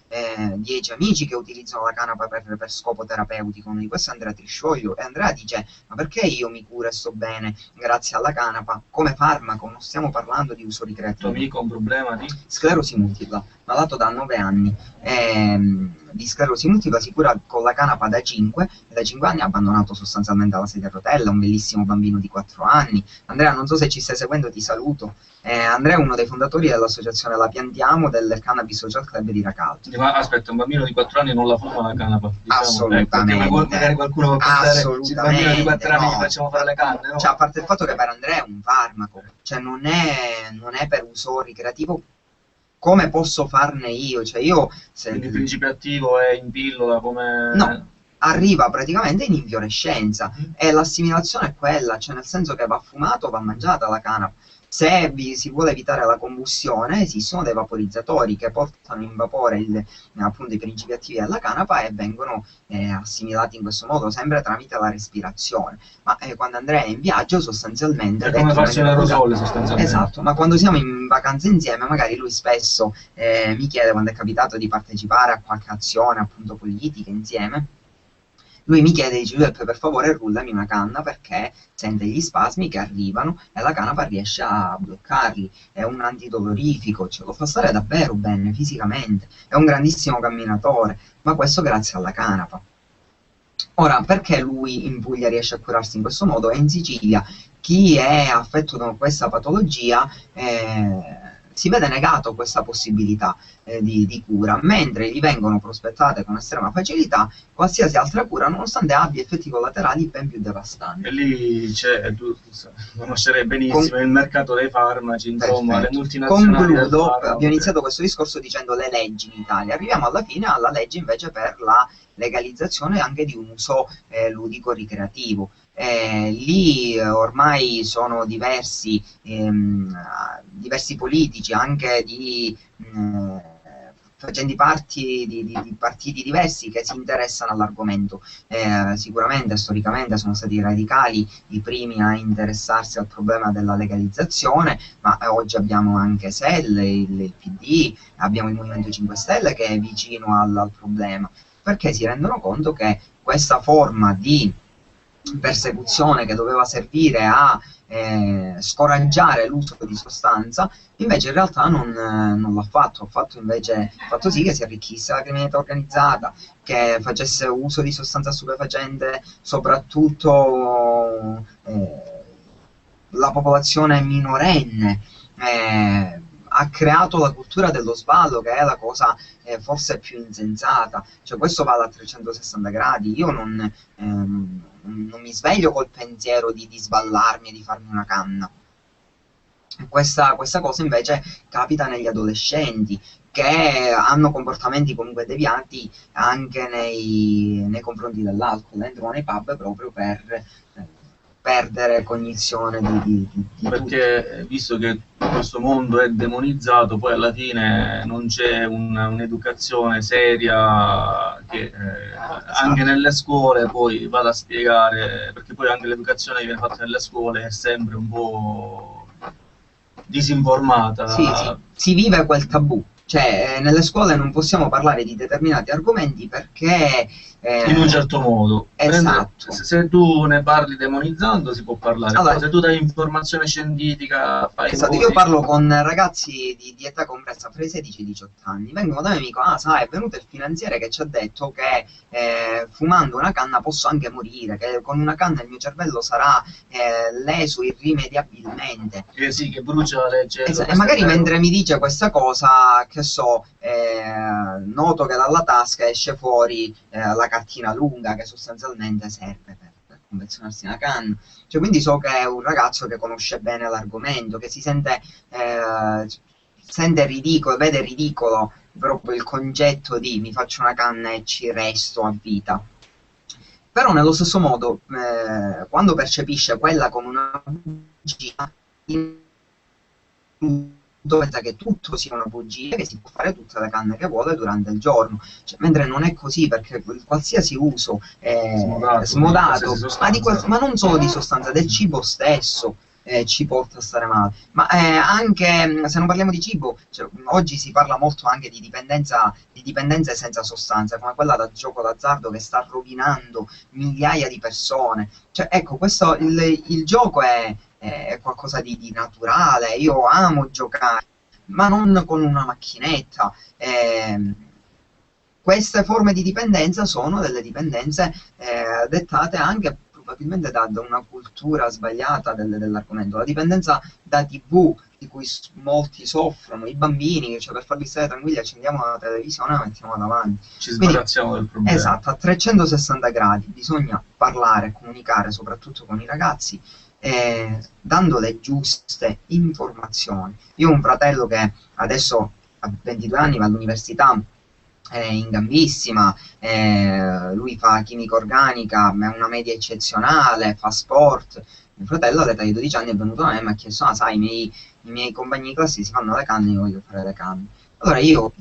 10 amici che utilizzano la canapa per scopo terapeutico. Uno di questi è Andrea Triscioglio, e Andrea dice ma perché io mi curo e sto bene grazie alla canapa come farmaco? Non stiamo parlando di uso ricreativo. Il tuo amico ha un problema di sclerosi multipla, malato da 9 anni di sclerosi multipla, si cura con la canapa da 5 e da 5 anni ha abbandonato sostanzialmente la sedia a rotella, un bellissimo bambino di 4 anni. Andrea, non so se ci stai seguendo, ti saluto. Andrea è uno dei fondatori dell'associazione La Piantiamo del Cannabis Social Club di Racalto. Ma aspetta, un bambino di 4 anni non la fuma la canapa? Diciamo. Assolutamente. Magari qualcuno può pensare, il bambino di 4 anni gli facciamo fare le canne, no? Cioè, a parte il fatto che per Andrea è un farmaco, cioè non è per uso ricreativo come posso farne io. Cioè io quindi il principio attivo è in pillola come... No, arriva praticamente in infiorescenza e l'assimilazione è quella, cioè nel senso che va fumato, va mangiata la canapa. si vuole evitare la combustione, esistono dei vaporizzatori che portano in vapore appunto i principi attivi della canapa e vengono assimilati in questo modo, sempre tramite la respirazione. Ma quando Andrea è in viaggio, sostanzialmente... È come farsi un aerosole, sostanzialmente. Esatto, ma quando siamo in vacanza insieme, magari lui spesso mi chiede, quando è capitato di partecipare a qualche azione, appunto, politica insieme, lui mi chiede, dice: Giuseppe, per favore rullami una canna, perché sente gli spasmi che arrivano e la canapa riesce a bloccarli. È un antidolorifico, ce lo fa stare davvero bene fisicamente, è un grandissimo camminatore, ma questo grazie alla canapa. Ora, perché lui in Puglia riesce a curarsi in questo modo e in Sicilia chi è affetto da questa patologia si vede negato questa possibilità di cura, mentre gli vengono prospettate con estrema facilità qualsiasi altra cura, nonostante abbia effetti collaterali ben più devastanti. E lì c'è, tu conoscerei benissimo il mercato dei farmaci, insomma, le multinazionali. Concludo, abbiamo iniziato questo discorso dicendo le leggi in Italia, arriviamo alla fine alla legge invece per la legalizzazione anche di un uso ludico-ricreativo. Lì ormai sono diversi politici, anche facenti parte di partiti diversi, che si interessano all'argomento. Sicuramente storicamente sono stati i radicali i primi a interessarsi al problema della legalizzazione, ma oggi abbiamo anche SEL, il PD, abbiamo il Movimento 5 Stelle che è vicino al problema, perché si rendono conto che questa forma di persecuzione che doveva servire a scoraggiare l'uso di sostanza, invece in realtà non l'ha fatto, ha fatto sì che si arricchisse la criminalità organizzata, che facesse uso di sostanza stupefacente soprattutto la popolazione minorenne. Ha creato la cultura dello sballo, che è la cosa forse più insensata, cioè questo va da 360 gradi. Io non mi sveglio col pensiero di sballarmi e di farmi una canna. Questa cosa invece capita negli adolescenti, che hanno comportamenti comunque devianti anche nei confronti dell'alcol, entrano nei pub proprio per perdere cognizione di perché tutto. Visto che questo mondo è demonizzato, poi alla fine non c'è un'educazione seria che anche nelle scuole poi vada a spiegare, perché poi anche l'educazione che viene fatta nelle scuole è sempre un po' disinformata. Sì, si vive quel tabù, cioè nelle scuole non possiamo parlare di determinati argomenti perché in un certo modo. Esatto. Se tu ne parli demonizzando si può parlare, allora, però se tu dai informazione scientifica esatto, io parlo con ragazzi di età compresa fra i 16 e i 18 anni, vengono da me e mi dicono: sai, è venuto il finanziere che ci ha detto che fumando una canna posso anche morire, che con una canna il mio cervello sarà leso irrimediabilmente. Sì, che brucia la legge. E magari mentre mi dice questa cosa, che so, noto che dalla tasca esce fuori la cartina lunga che sostanzialmente serve per confezionarsi una canna. Cioè, quindi so che è un ragazzo che conosce bene l'argomento, che si sente ridicolo, vede ridicolo proprio il concetto di mi faccio una canna e ci resto a vita. Però nello stesso modo, quando percepisce quella come una bugia, pensa che tutto sia una bugia, che si può fare tutte le canne che vuole durante il giorno, cioè, mentre non è così, perché qualsiasi uso smodato, ma non solo di sostanza, del cibo stesso ci porta a stare male. Ma anche se non parliamo di cibo, cioè, oggi si parla molto anche di dipendenze senza sostanza, come quella da gioco d'azzardo che sta rovinando migliaia di persone. Cioè, ecco, questo il gioco è qualcosa di naturale. Io amo giocare, ma non con una macchinetta. Queste forme di dipendenza sono delle dipendenze dettate anche probabilmente da una cultura sbagliata dell'argomento. La dipendenza da TV, di cui molti soffrono, i bambini, cioè per farli stare tranquilli accendiamo la televisione e la mettiamo davanti. Ci sbarazziamo del problema. Esatto, a 360 gradi bisogna parlare, comunicare soprattutto con i ragazzi, dando le giuste informazioni. Io ho un fratello che adesso ha 22 anni, va all'università, è in gambissima, lui fa chimica organica, è una media eccezionale, fa sport, Mio fratello all'età di 12 anni è venuto a me e mi ha chiesto, ah sai, i miei compagni di classe si fanno le canne, io voglio fare le canne. Allora io,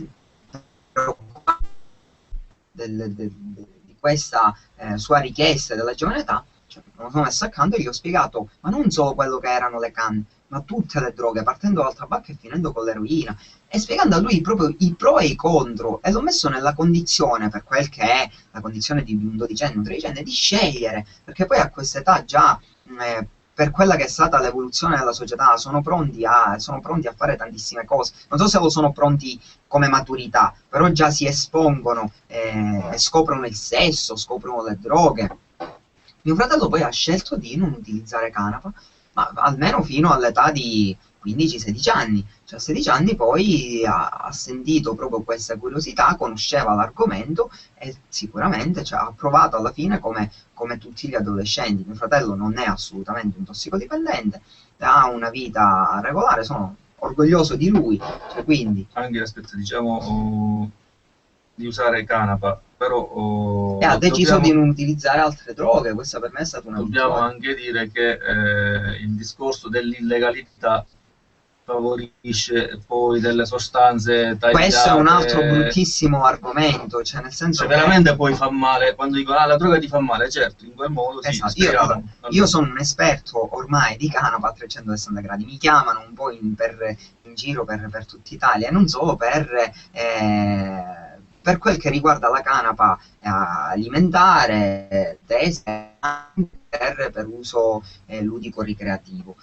di questa sua richiesta della giovane età, cioè, me lo sono messo accanto e gli ho spiegato, ma non solo quello che erano le canne, ma tutte le droghe, partendo dal tabacco e finendo con l'eroina, e spiegando a lui proprio i pro e i contro, e l'ho messo nella condizione, per quel che è la condizione di un dodicenne, un tredicenne, di scegliere, perché poi a questa età già, per quella che è stata l'evoluzione della società, sono pronti a fare tantissime cose. Non so se lo sono pronti come maturità, però già si espongono e scoprono il sesso, scoprono le droghe. Mio fratello poi ha scelto di non utilizzare canapa, ma almeno fino all'età di 15-16 anni. Cioè a 16 anni poi ha sentito proprio questa curiosità, conosceva l'argomento e sicuramente, cioè, ha provato alla fine come tutti gli adolescenti. Mio fratello non è assolutamente un tossicodipendente, ha una vita regolare, sono orgoglioso di lui. Cioè, quindi anche, aspetta, diciamo, di usare canapa, però ha deciso di non utilizzare altre droghe. Questa per me è stata una dobbiamo vittoria. anche dire che il discorso dell'illegalità favorisce poi delle sostanze tagliate. Questo è un altro bruttissimo argomento, cioè nel senso che veramente poi fa male, quando dicono la droga ti fa male, certo, in quel modo sì, esatto. Io sono un esperto ormai di canapa a 360 gradi, mi chiamano un po' in giro per tutta Italia, e non solo per quel che riguarda la canapa alimentare, tese, per uso ludico-ricreativo.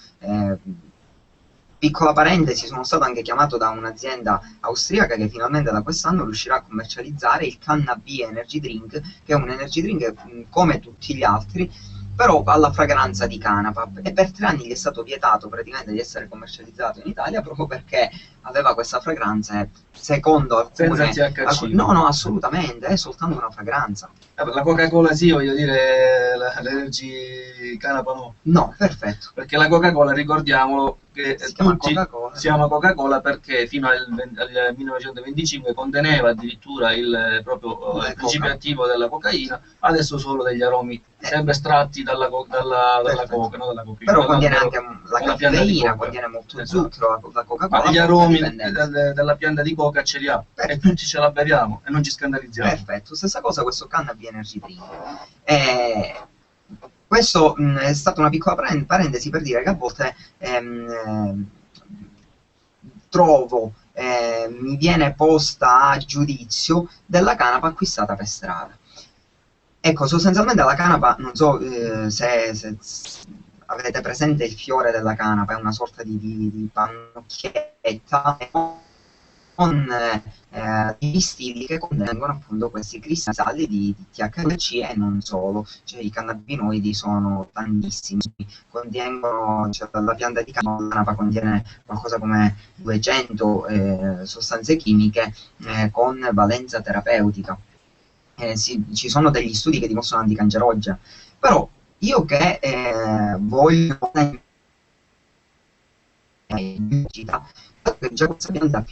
Piccola parentesi, sono stato anche chiamato da un'azienda austriaca che finalmente da quest'anno riuscirà a commercializzare il Canna-B Energy Drink, che è un energy drink come tutti gli altri, però alla fragranza di canapa, e per 3 anni gli è stato vietato praticamente di essere commercializzato in Italia proprio perché aveva questa fragranza, secondo alcune... Senza THC. No, assolutamente, è soltanto una fragranza. La Coca-Cola sì, voglio dire, l'Energy canapa no. No, perfetto. Perché la Coca-Cola, ricordiamolo, che si chiama tutti Coca-Cola. Si chiama Coca-Cola perché fino al 1925 conteneva addirittura il principio attivo della cocaina, adesso solo degli aromi sempre estratti dalla coca, no, dalla cocaina. Però contiene anche la caffeina, contiene molto zucchero, la Coca-Cola. Ma gli aromi della pianta di coca ce li ha. Perfetto. E tutti ce la beviamo e non ci scandalizziamo. Perfetto, stessa cosa questo Canna-B Energy Drink. Questo è stata una piccola parentesi per dire che a volte trovo, mi viene posta a giudizio della canapa acquistata per strada. Ecco, sostanzialmente la canapa, non so se avete presente il fiore della canapa, è una sorta di pannocchietta con i vestiti che contengono appunto questi cristalli di THC e non solo, cioè i cannabinoidi sono tantissimi, contengono, cioè, la pianta di canapa contiene qualcosa come 200 sostanze chimiche con valenza terapeutica. Ci sono degli studi che dimostrano anticancerogena, però io che voglio già questa pianta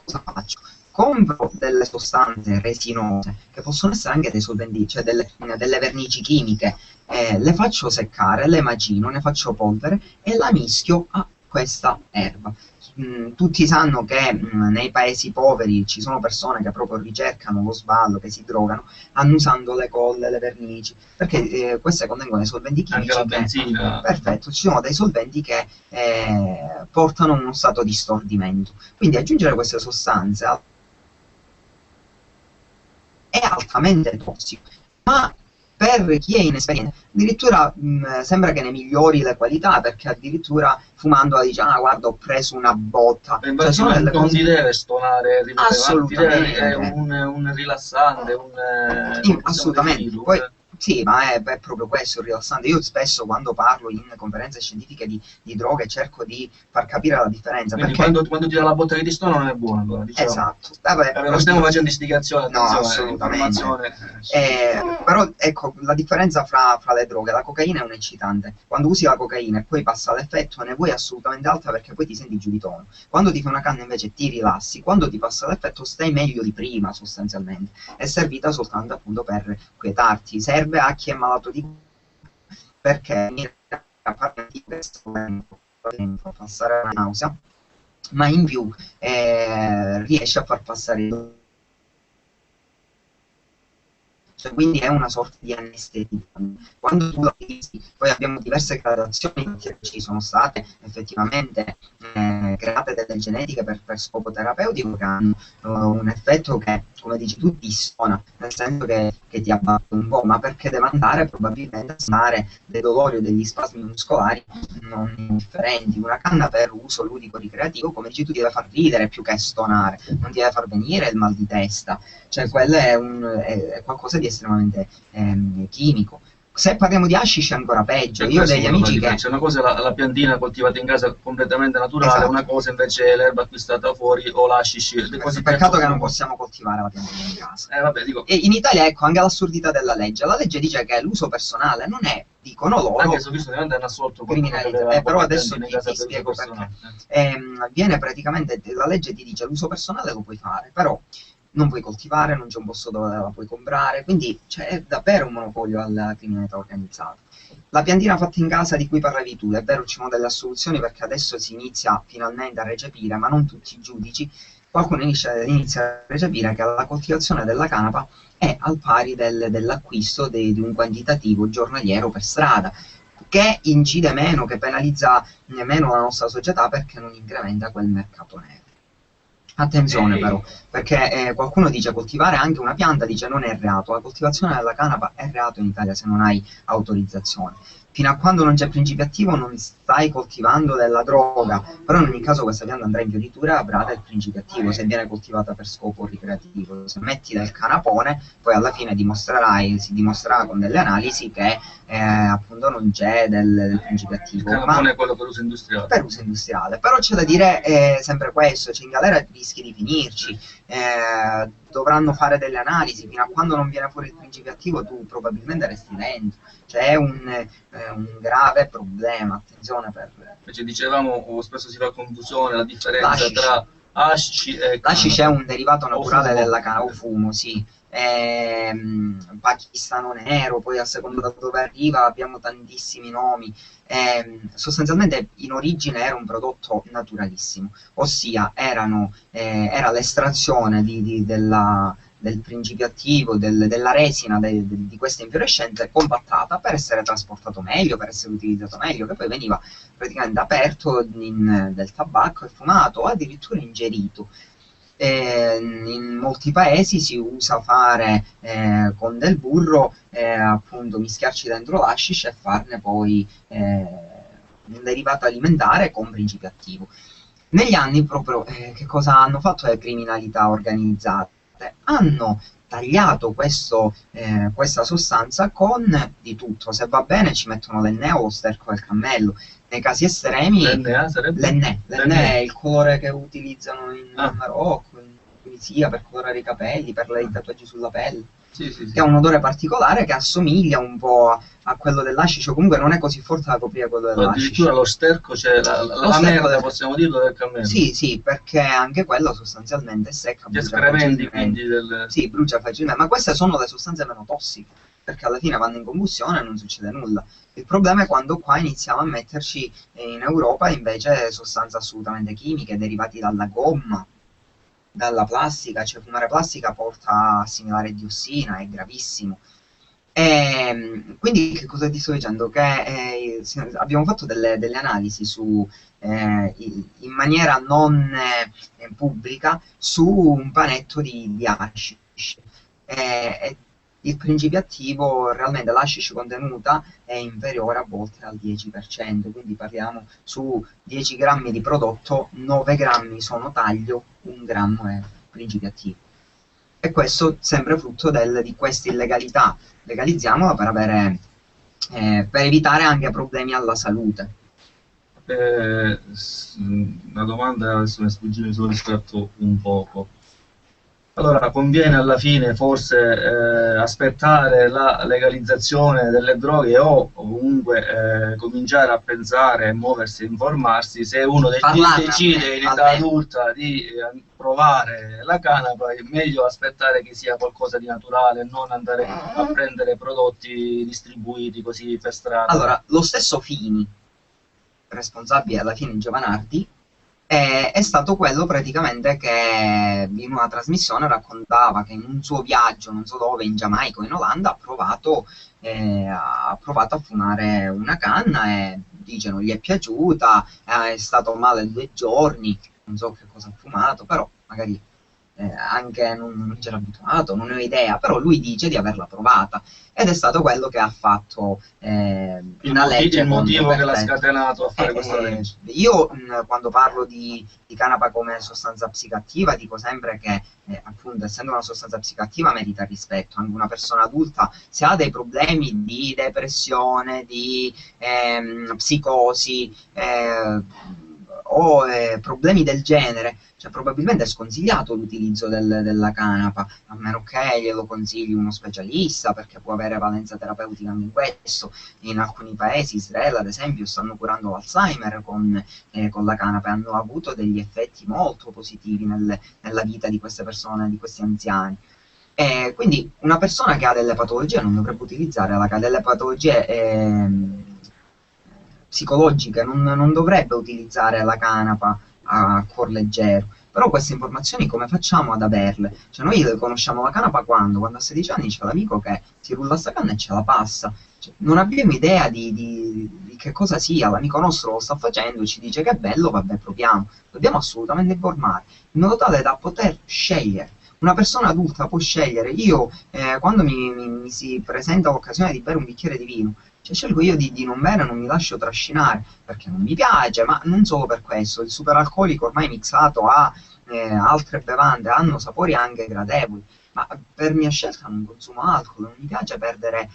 cosa faccio? Compro delle sostanze resinose che possono essere anche dei solventi, cioè delle vernici chimiche, le faccio seccare, le macino, ne faccio polvere e la mischio a questa erba. Tutti sanno che nei paesi poveri ci sono persone che proprio ricercano lo sballo, che si drogano, annusando le colle, le vernici, perché queste contengono dei solventi chimici. Anche la benzina. Perfetto, ci sono dei solventi che portano a uno stato di stordimento. Quindi aggiungere queste sostanze è altamente tossico, ma per chi è inesperiente addirittura sembra che ne migliori le qualità, perché addirittura fumandola dice guarda, ho preso una botta. Cioè, sono delle non cose... ti deve stonare, assolutamente, è un rilassante, assolutamente. Poi, sì, ma è proprio questo il rilassante. Io spesso quando parlo in conferenze scientifiche di droghe cerco di far capire la differenza. Quindi perché quando ti dà la botta che ti stona non è buona, allora, diciamo. Esatto. Non stiamo facendo istigazione, no, assolutamente. Però ecco, la differenza fra le droghe, la cocaina è un eccitante. Quando usi la cocaina e poi passa l'effetto, ne vuoi assolutamente alta perché poi ti senti giù di tono. Quando ti fai una canna invece ti rilassi, quando ti passa l'effetto stai meglio di prima sostanzialmente. È servita soltanto appunto per quietarti. Serve a chi è malato di perché a parte di questo fa passare la nausea, ma in più riesce a far passare il, quindi è una sorta di anestesia. Quando tu la utilizzi, poi abbiamo diverse gradazioni che ci sono state effettivamente create delle genetiche per scopo terapeutico che hanno un effetto che, come dici tu, distona, nel senso che ti abbatte un po', ma perché deve andare probabilmente a sanare dei dolori o degli spasmi muscolari non indifferenti. Una canna per uso ludico ricreativo, come dici tu, ti deve far ridere più che stonare, non ti deve far venire il mal di testa, cioè quello è qualcosa di estremamente chimico. Se parliamo di hashish è ancora peggio. Io ho degli amici che... C'è una cosa la piantina coltivata in casa completamente naturale, Esatto. Una cosa invece è l'erba acquistata fuori o l'hashish. Peccato che non possiamo coltivare la piantina in casa. Vabbè, dico... E in Italia, ecco, anche l'assurdità della legge. La legge dice che l'uso personale non è, dicono loro, anche se ho visto che hanno assolto criminalità. Però adesso ti spiego perché. Viene praticamente, la legge ti dice l'uso personale lo puoi fare, però non puoi coltivare, non c'è un posto dove la puoi comprare, quindi c'è davvero un monopolio alla criminalità organizzata. La piantina fatta in casa di cui parlavi tu, è vero, ci sono delle assoluzioni perché adesso si inizia finalmente a recepire, ma non tutti i giudici, qualcuno inizia a recepire che la coltivazione della canapa è al pari dell'acquisto di un quantitativo giornaliero per strada, che incide meno, che penalizza meno la nostra società perché non incrementa quel mercato nero. Attenzione però, perché qualcuno dice coltivare anche una pianta, dice non è reato. La coltivazione della canapa è reato in Italia se non hai autorizzazione. Fino a quando non c'è principio attivo non stai coltivando della droga, però in ogni caso questa pianta andrà in fioritura e avrà del principio attivo se viene coltivata per scopo ricreativo. Se metti del canapone, poi alla fine si dimostrerà con delle analisi che appunto non c'è del principio attivo. Il canapone è quello per uso industriale. Per uso industriale, però c'è da dire sempre questo, cioè in galera rischi di finirci, dovranno fare delle analisi, fino a quando non viene fuori il principio attivo tu probabilmente resti dentro, cioè è un grave problema, attenzione per... Invece dicevamo, spesso si fa confusione, la differenza tra hashish e... L'hashish è un derivato naturale della canapa, o fumo, sì. Pakistano nero, poi a seconda da dove arriva abbiamo tantissimi nomi. Sostanzialmente in origine era un prodotto naturalissimo, ossia era l'estrazione del principio attivo, della resina di questa infiorescenza compattata per essere trasportato meglio, per essere utilizzato meglio, che poi veniva praticamente aperto del tabacco e fumato o addirittura ingerito. In molti paesi si usa fare con del burro, appunto mischiarci dentro l'hashish e farne poi un derivato alimentare con principio attivo. Negli anni proprio che cosa hanno fatto le criminalità organizzate? Hanno tagliato questa sostanza con di tutto. Se va bene ci mettono l'enne o lo sterco del cammello. Nei casi estremi l'enne è il colore che utilizzano in Marocco, in Tunisia, per colorare i capelli, per i tatuaggi sulla pelle. Sì. Che ha un odore particolare che assomiglia un po' a quello dell'hashish, o comunque non è così forte da coprire quello dell'hashish. Addirittura lo sterco, c'è la merda, possiamo dirlo, del cammello. Sì, perché anche quello sostanzialmente è secca. Gli escrementi quindi Sì, brucia facilmente, ma queste sono le sostanze meno tossiche, perché alla fine vanno in combustione e non succede nulla. Il problema è quando qua iniziamo a metterci in Europa invece sostanze assolutamente chimiche, derivati dalla gomma, dalla plastica, cioè fumare plastica porta a assimilare diossina, è gravissimo. Quindi che cosa ti sto dicendo? Che abbiamo fatto delle analisi in maniera non pubblica su un panetto di hashish. Il principio attivo, realmente l'hashish contenuta è inferiore a volte al 10%, quindi parliamo su 10 grammi di prodotto, 9 grammi sono taglio, 1 grammo è principio attivo. E questo sempre frutto di questa illegalità. Legalizziamola per evitare anche problemi alla salute. Una domanda adesso mi sfugge, mi sono distratto un poco. Allora, conviene alla fine forse aspettare la legalizzazione delle droghe o comunque cominciare a pensare, muoversi, informarsi. Se uno decide in età adulta di provare la canapa, è meglio aspettare che sia qualcosa di naturale, non andare a prendere prodotti distribuiti così per strada. Allora, lo stesso Fini, responsabile alla fine Giovanardi, è stato quello praticamente che in una trasmissione raccontava che in un suo viaggio, non so dove, in Giamaica o in Olanda, ha provato a fumare una canna e dice non gli è piaciuta, è stato male 2 giorni, non so che cosa ha fumato, però magari anche non c'era abituato, non ne ho idea, però lui dice di averla provata ed è stato quello che ha fatto una legge. Il motivo che l'ha scatenato a fare questa legge. Io quando parlo di canapa come sostanza psicoattiva dico sempre che appunto essendo una sostanza psicoattiva merita rispetto. Anche una persona adulta, se ha dei problemi di depressione, di psicosi o problemi del genere, cioè probabilmente è sconsigliato l'utilizzo della canapa, a meno che glielo consigli uno specialista, perché può avere valenza terapeutica anche in questo. In alcuni paesi, Israele ad esempio, stanno curando l'Alzheimer con la canapa e hanno avuto degli effetti molto positivi nella vita di queste persone, di questi anziani. Quindi una persona che ha delle patologie non dovrebbe utilizzare delle patologie psicologiche, non dovrebbe utilizzare la canapa a cuor leggero. Però queste informazioni come facciamo ad averle? Cioè noi conosciamo la canapa quando a 16 anni c'è l'amico che si rulla sta canna e ce la passa. Cioè, non abbiamo idea di che cosa sia, l'amico nostro lo sta facendo, ci dice che è bello, vabbè proviamo. Dobbiamo assolutamente informare, in modo tale da poter scegliere. Una persona adulta può scegliere. Io quando mi si presenta l'occasione di bere un bicchiere di vino, cioè scelgo io di non bere, non mi lascio trascinare, perché non mi piace, ma non solo per questo. Il superalcolico ormai mixato a altre bevande hanno sapori anche gradevoli, ma per mia scelta non consumo alcol, non mi piace perdere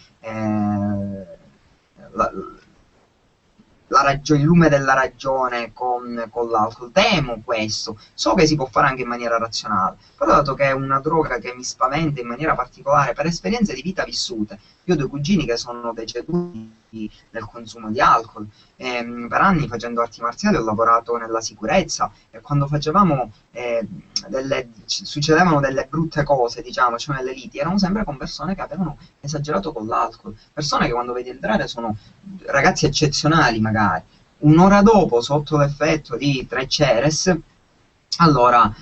il lume della ragione con l'alcol. Temo questo. So che si può fare anche in maniera razionale, però dato che è una droga che mi spaventa in maniera particolare per esperienze di vita vissute. Io ho 2 cugini che sono deceduti nel consumo di alcol. Per anni facendo arti marziali ho lavorato nella sicurezza e quando facevamo succedevano delle brutte cose, diciamo, cioè nelle liti, erano sempre con persone che avevano esagerato con l'alcol, persone che quando vedi entrare sono ragazzi eccezionali magari, un'ora dopo sotto l'effetto di 3 Ceres, allora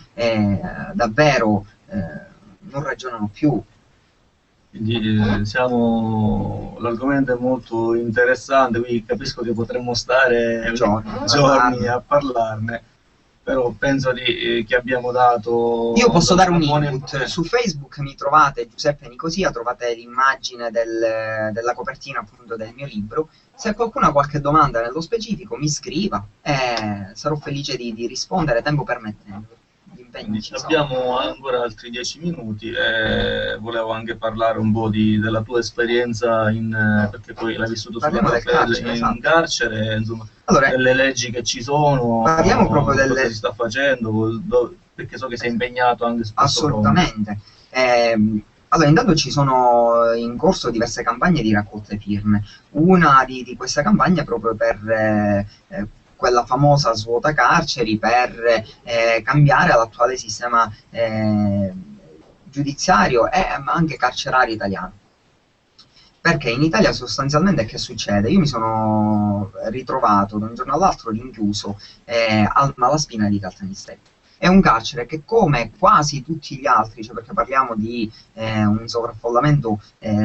davvero non ragionano più. Quindi l'argomento è molto interessante, quindi capisco che potremmo stare giorni a parlarne, però penso che abbiamo dato... Io posso dare un input. Su Facebook mi trovate Giuseppe Nicosia, trovate l'immagine della copertina appunto del mio libro. Se qualcuno ha qualche domanda nello specifico mi scriva e sarò felice di rispondere, tempo permettendo. Abbiamo ancora altri 10 minuti e volevo anche parlare un po' della tua esperienza perché poi l'hai vissuto sulla tua pelle in carcere, insomma, allora, delle leggi che ci sono, parliamo proprio cosa si sta facendo, perché so che sei impegnato anche su questo. Assolutamente. Allora, intanto ci sono in corso diverse campagne di raccolte firme. Una di queste campagne è proprio per quella famosa svuota carceri, per cambiare l'attuale sistema giudiziario e anche carcerario italiano. Perché in Italia sostanzialmente che succede? Io mi sono ritrovato da un giorno all'altro rinchiuso al Malaspina di Caltanissetta. È un carcere che, come quasi tutti gli altri, cioè perché parliamo di un sovraffollamento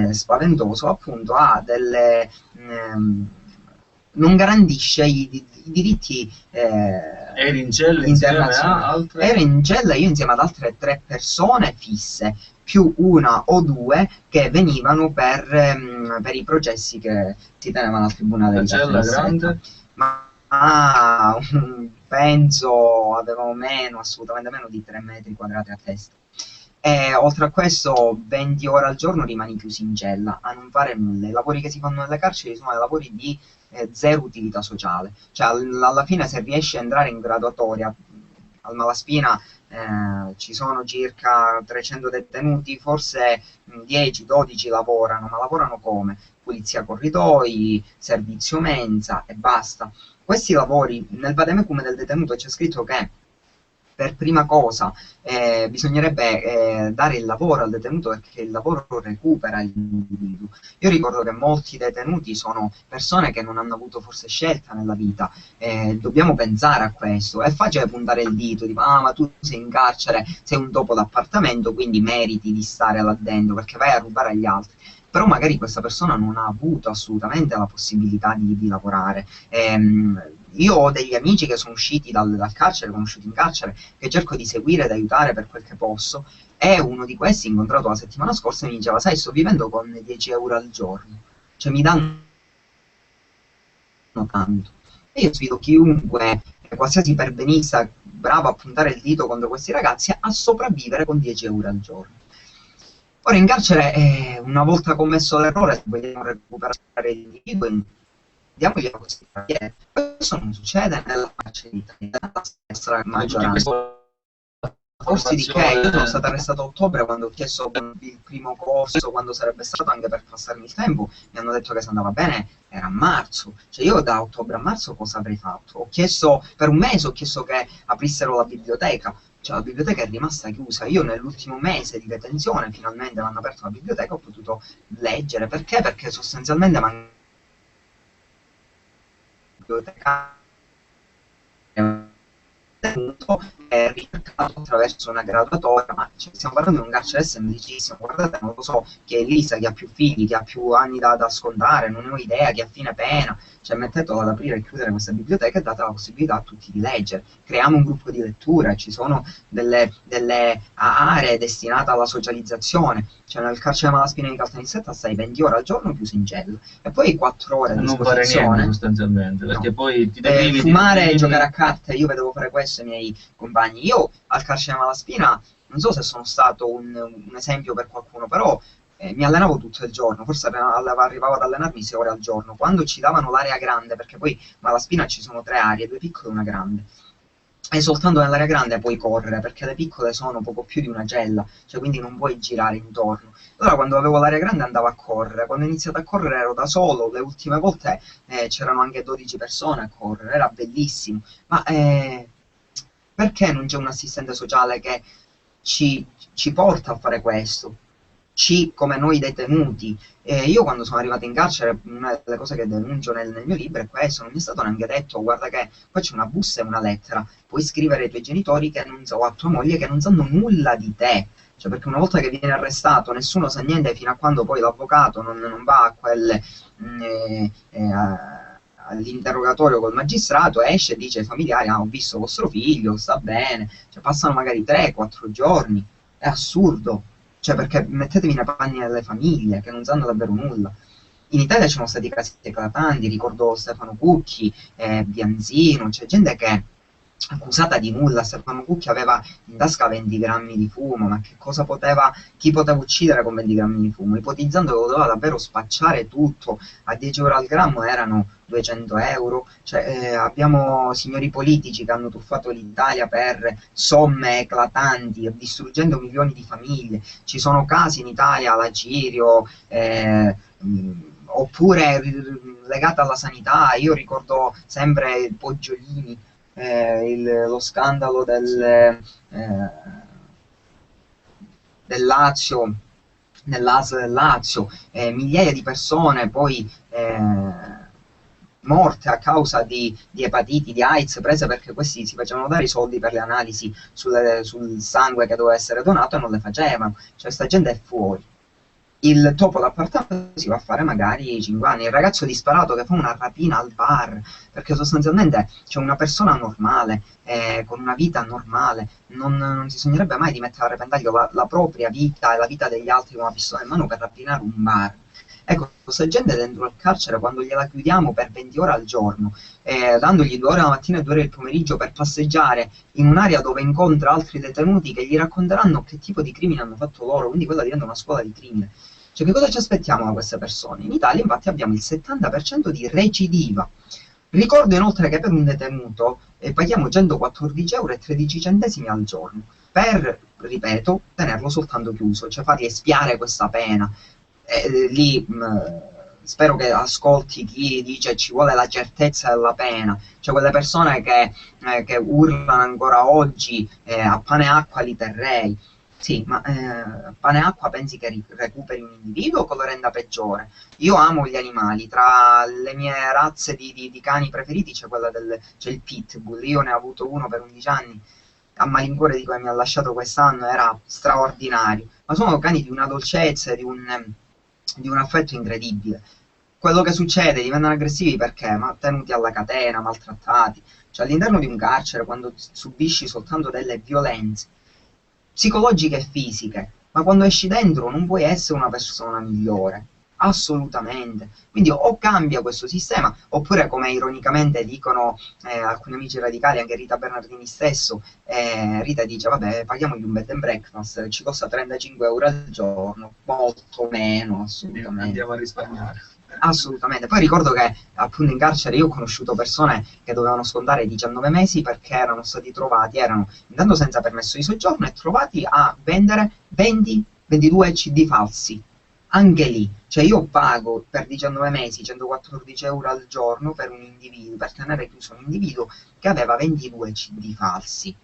spaventoso, appunto ha delle... non garantisce i diritti eri in cella insieme a altre? Ero in cella io insieme ad altre 3 persone fisse, più 1 o 2 che venivano per i processi che si tenevano al tribunale di cella grande? Ma penso avevamo assolutamente meno di 3 metri quadrati a testa. E oltre a questo 20 ore al giorno rimani chiusi in cella a non fare nulla. I lavori che si fanno nelle carceri sono lavori di zero utilità sociale, cioè alla fine se riesci a entrare in graduatoria al Malaspina ci sono circa 300 detenuti, forse 10-12 lavorano, ma lavorano come? Pulizia corridoi, servizio mensa e basta. Questi lavori, nel vademecum del detenuto c'è scritto che per prima cosa bisognerebbe dare il lavoro al detenuto, perché il lavoro recupera l'individuo. Io ricordo che molti detenuti sono persone che non hanno avuto forse scelta nella vita, dobbiamo pensare a questo. È facile puntare il dito, di ma tu sei in carcere, sei un topo d'appartamento, quindi meriti di stare là dentro perché vai a rubare agli altri. Però magari questa persona non ha avuto assolutamente la possibilità di lavorare. Io ho degli amici che sono usciti dal carcere, conosciuti in carcere, che cerco di seguire ed aiutare per quel che posso, e uno di questi, incontrato la settimana scorsa, mi diceva: sai, sto vivendo con 10 euro al giorno, cioè mi danno tanto. E io sfido chiunque, qualsiasi perbenista bravo a puntare il dito contro questi ragazzi, a sopravvivere con 10 euro al giorno. Ora in carcere, una volta commesso l'errore, se vogliamo recuperare l'individuo, diamogli la possibilità. Questo non succede nella carcere italiana, nella stessa maggioranza. Corsi di che io sono stato arrestato a ottobre, quando ho chiesto il primo corso, quando sarebbe stato, anche per passarmi il tempo, mi hanno detto che se andava bene era a marzo. Cioè io da ottobre a marzo cosa avrei fatto? Ho chiesto, per un mese ho chiesto che aprissero la biblioteca, cioè la biblioteca è rimasta chiusa. Io nell'ultimo mese di detenzione finalmente mi hanno aperto la biblioteca, ho potuto leggere. Perché? Perché sostanzialmente biblioteca è ricercato attraverso una graduatoria, ma stiamo parlando di un carcere semplicissimo. Guardate, non lo so, chi è Elisa, chi ha più figli, chi ha più anni da scontare, non ne ho idea, chi ha fine pena, cioè mettetelo ad aprire e chiudere questa biblioteca e date la possibilità a tutti di leggere. Creiamo un gruppo di lettura, ci sono delle aree destinate alla socializzazione, cioè nel carcere Malaspina di Caltanissetta stai 20 ore al giorno chiuso in cella e poi 4 ore a disposizione. Non fare niente sostanzialmente, perché no. Poi ti deprimi, fumare e giocare a carte, io vedevo fare questo ai miei compagni. Io al carcere Malaspina non so se sono stato un esempio per qualcuno, però mi allenavo tutto il giorno, forse arrivavo ad allenarmi 6 ore al giorno. Quando ci davano l'area grande, perché poi Malaspina ci sono 3 aree, 2 piccole e una grande, e soltanto nell'area grande puoi correre, perché le piccole sono poco più di una cella, cioè quindi non puoi girare intorno. Allora quando avevo l'area grande andavo a correre, quando ho iniziato a correre ero da solo, le ultime volte c'erano anche 12 persone a correre, era bellissimo. Ma perché non c'è un assistente sociale che ci porta a fare questo? Come noi detenuti. Io quando sono arrivato in carcere, una delle cose che denuncio nel mio libro è questo: non mi è stato neanche detto: guarda che qua c'è una busta e una lettera, puoi scrivere ai tuoi genitori che non so, o a tua moglie, che non sanno nulla di te. Cioè, perché una volta che viene arrestato nessuno sa niente fino a quando poi l'avvocato non va a quelle all'interrogatorio col magistrato, esce e dice ai familiari: ho visto vostro figlio, sta bene. Cioè passano magari 3-4 giorni, è assurdo. Cioè, perché mettetevi nei panni delle famiglie che non sanno davvero nulla. In Italia ci sono stati casi eclatanti, ricordo Stefano Cucchi, Bianzino, c'è gente che accusata di nulla. Stefano Cucchi aveva in tasca 20 grammi di fumo, ma che cosa chi poteva uccidere con 20 grammi di fumo? Ipotizzando che lo doveva davvero spacciare tutto, a 10 euro al grammo erano 200 euro. Cioè, abbiamo signori politici che hanno truffato l'Italia per somme eclatanti, distruggendo milioni di famiglie. Ci sono casi in Italia, la Cirio, oppure legate alla sanità. Io ricordo sempre il Poggiolini, lo scandalo del Lazio, nell'AS del Lazio, migliaia di persone poi morte a causa di epatiti, di AIDS, prese perché questi si facevano dare i soldi per le analisi sul sangue che doveva essere donato e non le facevano. Cioè sta gente è fuori. Il topo d'appartamento si va a fare magari 5 anni, il ragazzo disparato che fa una rapina al bar, perché sostanzialmente c'è una persona normale, con una vita normale, non si sognerebbe mai di mettere a repentaglio la propria vita e la vita degli altri con una pistola in mano per rapinare un bar. Ecco, questa gente dentro il carcere, quando gliela chiudiamo per 20 ore al giorno, dandogli 2 ore la mattina e 2 ore il pomeriggio per passeggiare in un'area dove incontra altri detenuti che gli racconteranno che tipo di crimine hanno fatto loro, quindi quella diventa una scuola di crimine. Cioè, che cosa ci aspettiamo da queste persone? In Italia infatti abbiamo il 70% di recidiva. Ricordo inoltre che per un detenuto paghiamo 114 euro e 13 centesimi al giorno. per, ripeto, tenerlo soltanto chiuso, cioè fargli espiare questa pena. Lì spero che ascolti chi dice ci vuole la certezza della pena, cioè quelle persone che urlano ancora oggi a pane e acqua li terrei. Sì, ma pane e acqua pensi che recuperi un individuo o che lo renda peggiore? Io amo gli animali, tra le mie razze di cani preferiti c'è il pitbull, io ne ho avuto uno per 11 anni, a malincuore di cui mi ha lasciato quest'anno, era straordinario, ma sono cani di una dolcezza, di un affetto incredibile. Quello che succede, diventano aggressivi perché? Ma tenuti alla catena, maltrattati, cioè all'interno di un carcere, quando subisci soltanto delle violenze psicologiche e fisiche, ma quando esci dentro non puoi essere una persona migliore, assolutamente. Quindi o cambia questo sistema, oppure come ironicamente dicono alcuni amici radicali, anche Rita Bernardini stesso, Rita dice vabbè, paghiamogli un bed and breakfast, ci costa 35 euro al giorno, molto meno, assolutamente. Andiamo a risparmiare. Assolutamente. Poi ricordo che appunto in carcere io ho conosciuto persone che dovevano scontare 19 mesi perché erano stati trovati, erano intanto senza permesso di soggiorno e trovati a vendere 22 CD falsi. Anche lì, cioè io pago per 19 mesi 114 euro al giorno per un individuo, per tenere chiuso un individuo che aveva 22 CD falsi.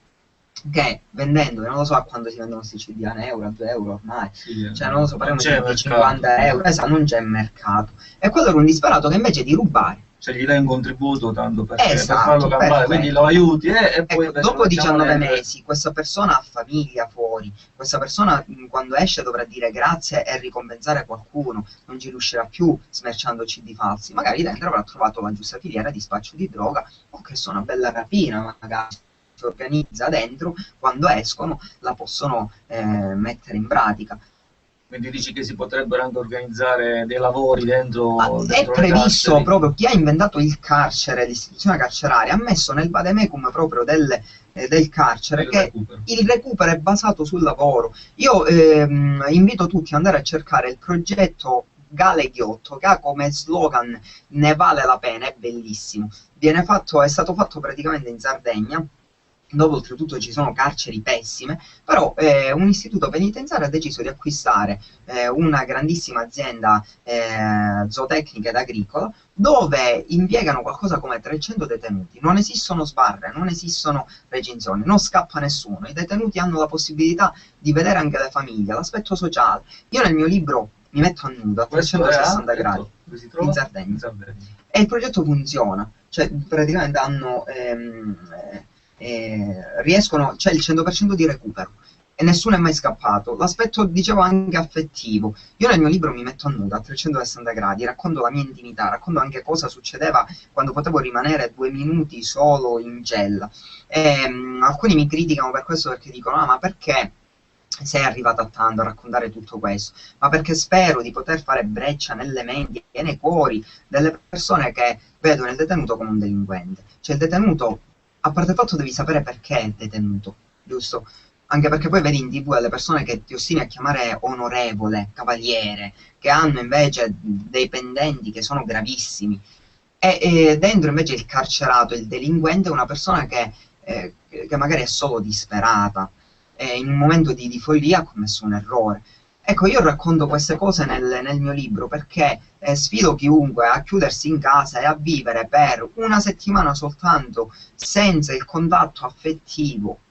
Che vendendo, non lo so a quanto si vendono questi CD, a 1 euro, a 2 euro ormai, Sì, cioè non lo so, parliamo di 50 mercato. euro, esatto, non c'è mercato. E quello era un disperato che invece di rubare, Cioè gli dai un contributo tanto per esatto, farlo campare, perfetto. quindi lo aiuti e poi ecco, dopo 19 mesi questa persona ha famiglia fuori, questa persona quando esce dovrà dire grazie e ricompensare qualcuno, non ci riuscirà più smerciando CD falsi, magari dentro avrà trovato la giusta filiera di spaccio di droga o che sono una bella rapina, magari si organizza dentro, quando escono la possono mettere in pratica. Quindi dici che si potrebbero anche organizzare dei lavori dentro È le previsto carceri? proprio, chi ha inventato il carcere, l'istituzione carceraria, ha messo nel vademecum proprio del carcere che il recupero è basato sul lavoro. Io invito tutti ad andare a cercare il progetto Gale Ghiotto, che ha come slogan "Ne vale la pena", è bellissimo. È stato fatto praticamente in Sardegna, dove oltretutto ci sono carceri pessime, però un istituto penitenziario ha deciso di acquistare una grandissima azienda zootecnica ed agricola, dove impiegano qualcosa come 300 detenuti. Non esistono sbarre, non esistono recinzioni, non scappa nessuno. I detenuti hanno la possibilità di vedere anche le famiglie, l'aspetto sociale. Io nel mio libro mi metto a nudo a 360 gradi in Sardegna. E il progetto funziona, cioè praticamente hanno riescono, c'è il 100% di recupero e nessuno è mai scappato. L'aspetto, dicevo, anche affettivo. Io nel mio libro mi metto a nudo a 360 gradi, racconto la mia intimità, racconto anche cosa succedeva quando potevo rimanere 2 minuti solo in cella. Alcuni mi criticano per questo, perché dicono ma perché sei arrivato a tanto a raccontare tutto questo? Ma perché spero di poter fare breccia nelle menti e nei cuori delle persone che vedono il detenuto come un delinquente. Cioè il detenuto, a parte il fatto, devi sapere perché è detenuto, giusto? Anche perché poi vedi in TV delle persone che ti ostini a chiamare onorevole, cavaliere, che hanno invece dei pendenti che sono gravissimi. E dentro invece il carcerato, il delinquente, è una persona che magari è solo disperata, in un momento di follia ha commesso un errore. Ecco, io racconto queste cose nel mio libro perché sfido chiunque a chiudersi in casa e a vivere per una settimana soltanto senza il contatto affettivo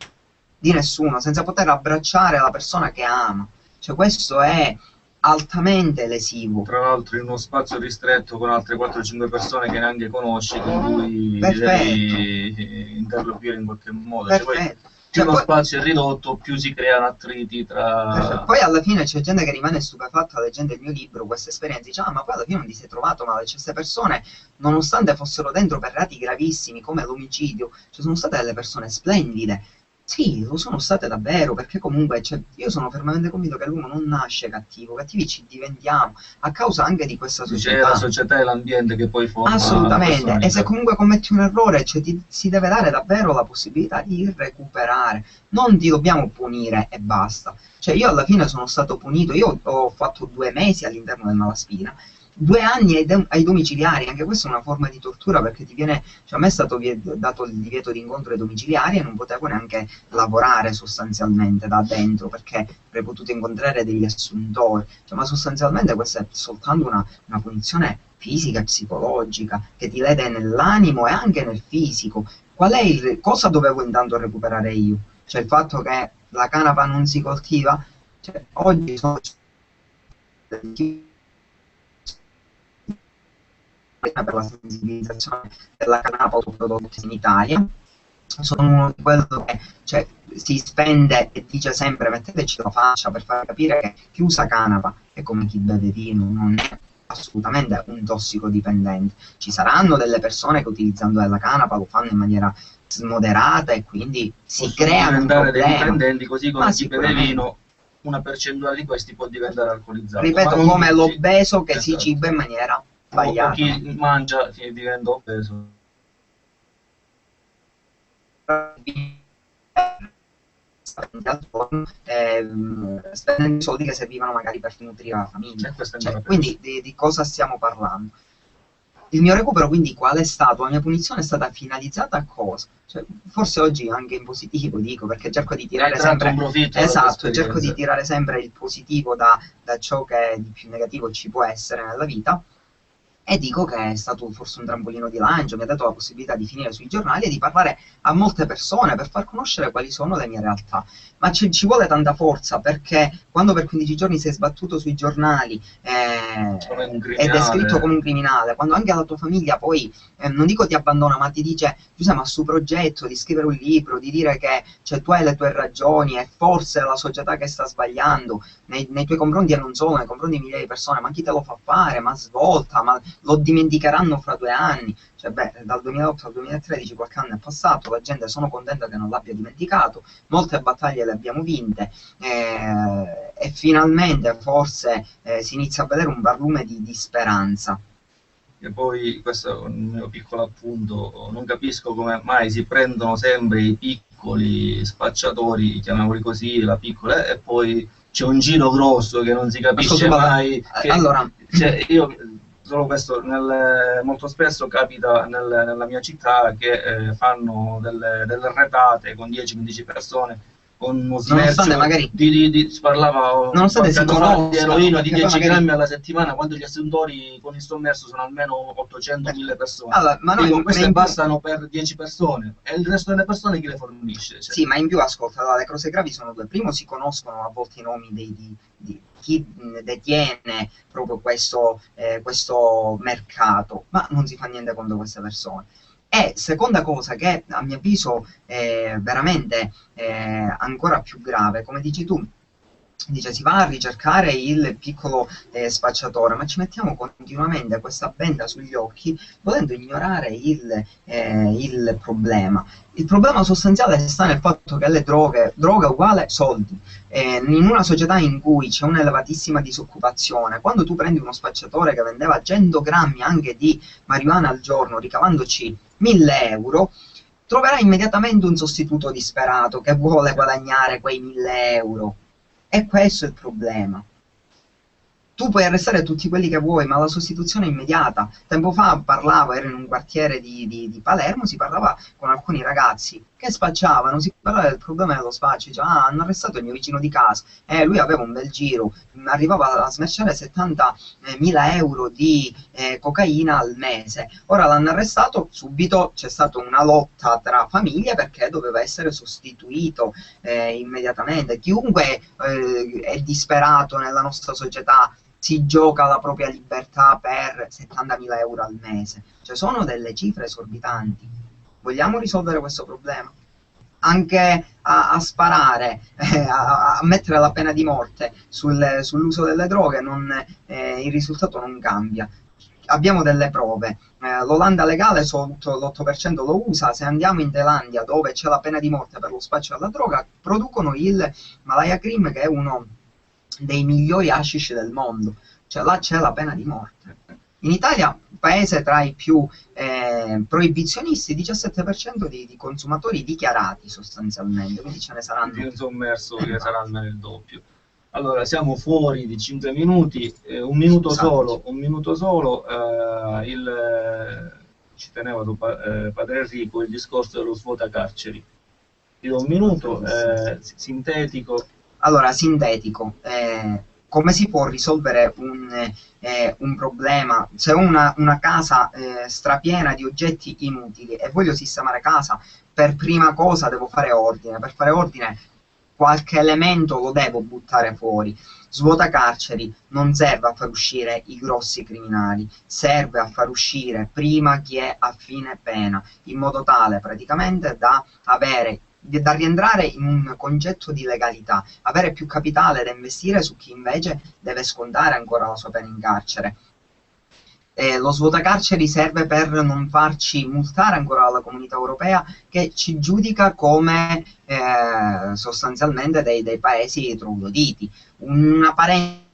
di nessuno, senza poter abbracciare la persona che ama. Cioè questo è altamente lesivo. Tra l'altro in uno spazio ristretto con altre 4-5 persone che neanche conosci, con cui devi interloquire in qualche modo. Perfetto. Più lo spazio è ridotto, più si creano attriti tra... Poi alla fine c'è gente che rimane stupefatta leggendo il mio libro, queste esperienze, dice ma poi alla fine non ti sei trovato male. Cioè, queste persone, nonostante fossero dentro per reati gravissimi come l'omicidio, ci sono state delle persone splendide. Sì, lo sono state davvero, perché comunque io sono fermamente convinto che l'uomo non nasce cattivo, cattivi ci diventiamo, a causa anche di questa società. C'è la società e l'ambiente che poi forma. Assolutamente, e se comunque commetti un errore, cioè, si deve dare davvero la possibilità di recuperare, non ti dobbiamo punire e basta. Cioè io alla fine sono stato punito, io ho fatto 2 mesi all'interno del Malaspina, 2 anni ai domiciliari. Anche questa è una forma di tortura, perché ti viene, cioè a me è stato dato il divieto di incontro ai domiciliari e non potevo neanche lavorare sostanzialmente da dentro, perché avrei potuto incontrare degli assuntori, cioè, ma sostanzialmente questa è soltanto una punizione fisica e psicologica che ti lede nell'animo e anche nel fisico. Cosa dovevo intanto recuperare io? Cioè il fatto che la canapa non si coltiva, cioè, oggi sono per la sensibilizzazione della canapa autoprodotta in Italia. Sono uno di quello che, cioè, si spende e dice sempre metteteci la faccia per far capire che chi usa canapa è come chi beve vino, non è assolutamente un tossicodipendente. Ci saranno delle persone che utilizzando della canapa lo fanno in maniera moderata e quindi si creano dei dipendenti, così come chi beve vino, una percentuale di questi può diventare alcolizzato. Ripeto, come l'obeso che si ciba in maniera sbagliata. Chi mangia diventa obeso. Spendendo i soldi che servivano magari per nutrire la famiglia. Cioè, quindi di cosa stiamo parlando? Il mio recupero, quindi, qual è stato? La mia punizione è stata finalizzata a cosa? Cioè, forse oggi anche in positivo dico, perché cerco di tirare sempre cerco di tirare sempre il positivo da ciò che di più negativo ci può essere nella vita. E dico che è stato forse un trampolino di lancio, mi ha dato la possibilità di finire sui giornali e di parlare a molte persone per far conoscere quali sono le mie realtà. Ma ci vuole tanta forza, perché quando per 15 giorni sei sbattuto sui giornali è descritto come un criminale, quando anche la tua famiglia poi, non dico ti abbandona, ma ti dice Giuseppe, ma su progetto di scrivere un libro, di dire che, cioè, tu hai le tue ragioni e forse è la società che sta sbagliando nei tuoi confronti, e non solo nei confronti di migliaia di persone, ma chi te lo fa fare, ma svolta, ma lo dimenticheranno fra 2 anni. Cioè, dal 2008 al 2013 qualche anno è passato, la gente, sono contenta che non l'abbia dimenticato, molte battaglie le abbiamo vinte, e finalmente forse si inizia a vedere un barlume di speranza. E poi, questo è un mio piccolo appunto, non capisco come mai si prendono sempre i piccoli spacciatori, chiamiamoli così, la piccola, e poi c'è un giro grosso che non si capisce mai. Allora, cioè, io solo questo, molto spesso capita nella mia città che fanno delle retate con 10-15 persone, con uno smercio magari si parlava nonostante si di eroina di 10 grammi alla settimana, quando gli assuntori con il sommerso sono almeno 800.000 persone. Allora, ma noi, queste bastano per 10 persone e il resto delle persone chi le fornisce? Cioè. Sì, ma in più, ascolta, le cose gravi sono due. Primo, si conoscono a volte i nomi di chi detiene proprio questo mercato, ma non si fa niente contro queste persone. E seconda cosa, che a mio avviso è veramente ancora più grave, come dici tu, dice si va a ricercare il piccolo spacciatore, ma ci mettiamo continuamente questa benda sugli occhi, volendo ignorare il problema. Il problema sostanziale sta nel fatto che le droga uguale soldi. In una società in cui c'è un'elevatissima disoccupazione, quando tu prendi uno spacciatore che vendeva 100 grammi anche di marijuana al giorno, ricavandoci 1.000 euro, troverai immediatamente un sostituto disperato che vuole guadagnare quei 1.000 euro. E questo è il problema. Tu puoi arrestare tutti quelli che vuoi, ma la sostituzione è immediata. Tempo fa ero in un quartiere di Palermo, si parlava con alcuni ragazzi che spacciavano, si parlava del problema dello spaccio, diceva, hanno arrestato il mio vicino di casa, lui aveva un bel giro, arrivava a smerciare 70.000 euro di cocaina al mese. Ora l'hanno arrestato, subito c'è stata una lotta tra famiglie perché doveva essere sostituito immediatamente. Chiunque è disperato nella nostra società si gioca la propria libertà per 70.000 euro al mese. Cioè, sono delle cifre esorbitanti. Vogliamo risolvere questo problema? Anche a sparare, a mettere la pena di morte sull'uso delle droghe, il risultato non cambia. Abbiamo delle prove. L'Olanda legale sotto l'8% lo usa. Se andiamo in Thailandia, dove c'è la pena di morte per lo spaccio della droga, producono il Malaya Cream, che è uno dei migliori hashish del mondo. Cioè, là c'è la pena di morte. In Italia, paese tra i più proibizionisti, 17% di consumatori dichiarati sostanzialmente, quindi ce ne saranno più in sommerso che sarà almeno il doppio. Allora, siamo fuori di 5 minuti, un minuto solo, ci teneva Padre Enrico il discorso dello svuota carceri. Ti do un minuto, sintetico. Allora, sintetico, come si può risolvere un problema? Se ho una casa strapiena di oggetti inutili e voglio sistemare casa, per prima cosa devo fare ordine. Per fare ordine, qualche elemento lo devo buttare fuori. Svuota carceri non serve a far uscire i grossi criminali, serve a far uscire prima chi è a fine pena, in modo tale praticamente da rientrare in un concetto di legalità, avere più capitale da investire su chi invece deve scontare ancora la sua pena in carcere. Lo svuotacarceri serve per non farci multare ancora dalla comunità europea, che ci giudica come sostanzialmente dei paesi trogloditi. Una parentesi.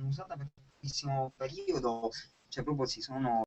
Usata per un pochissimo periodo, cioè proprio si sono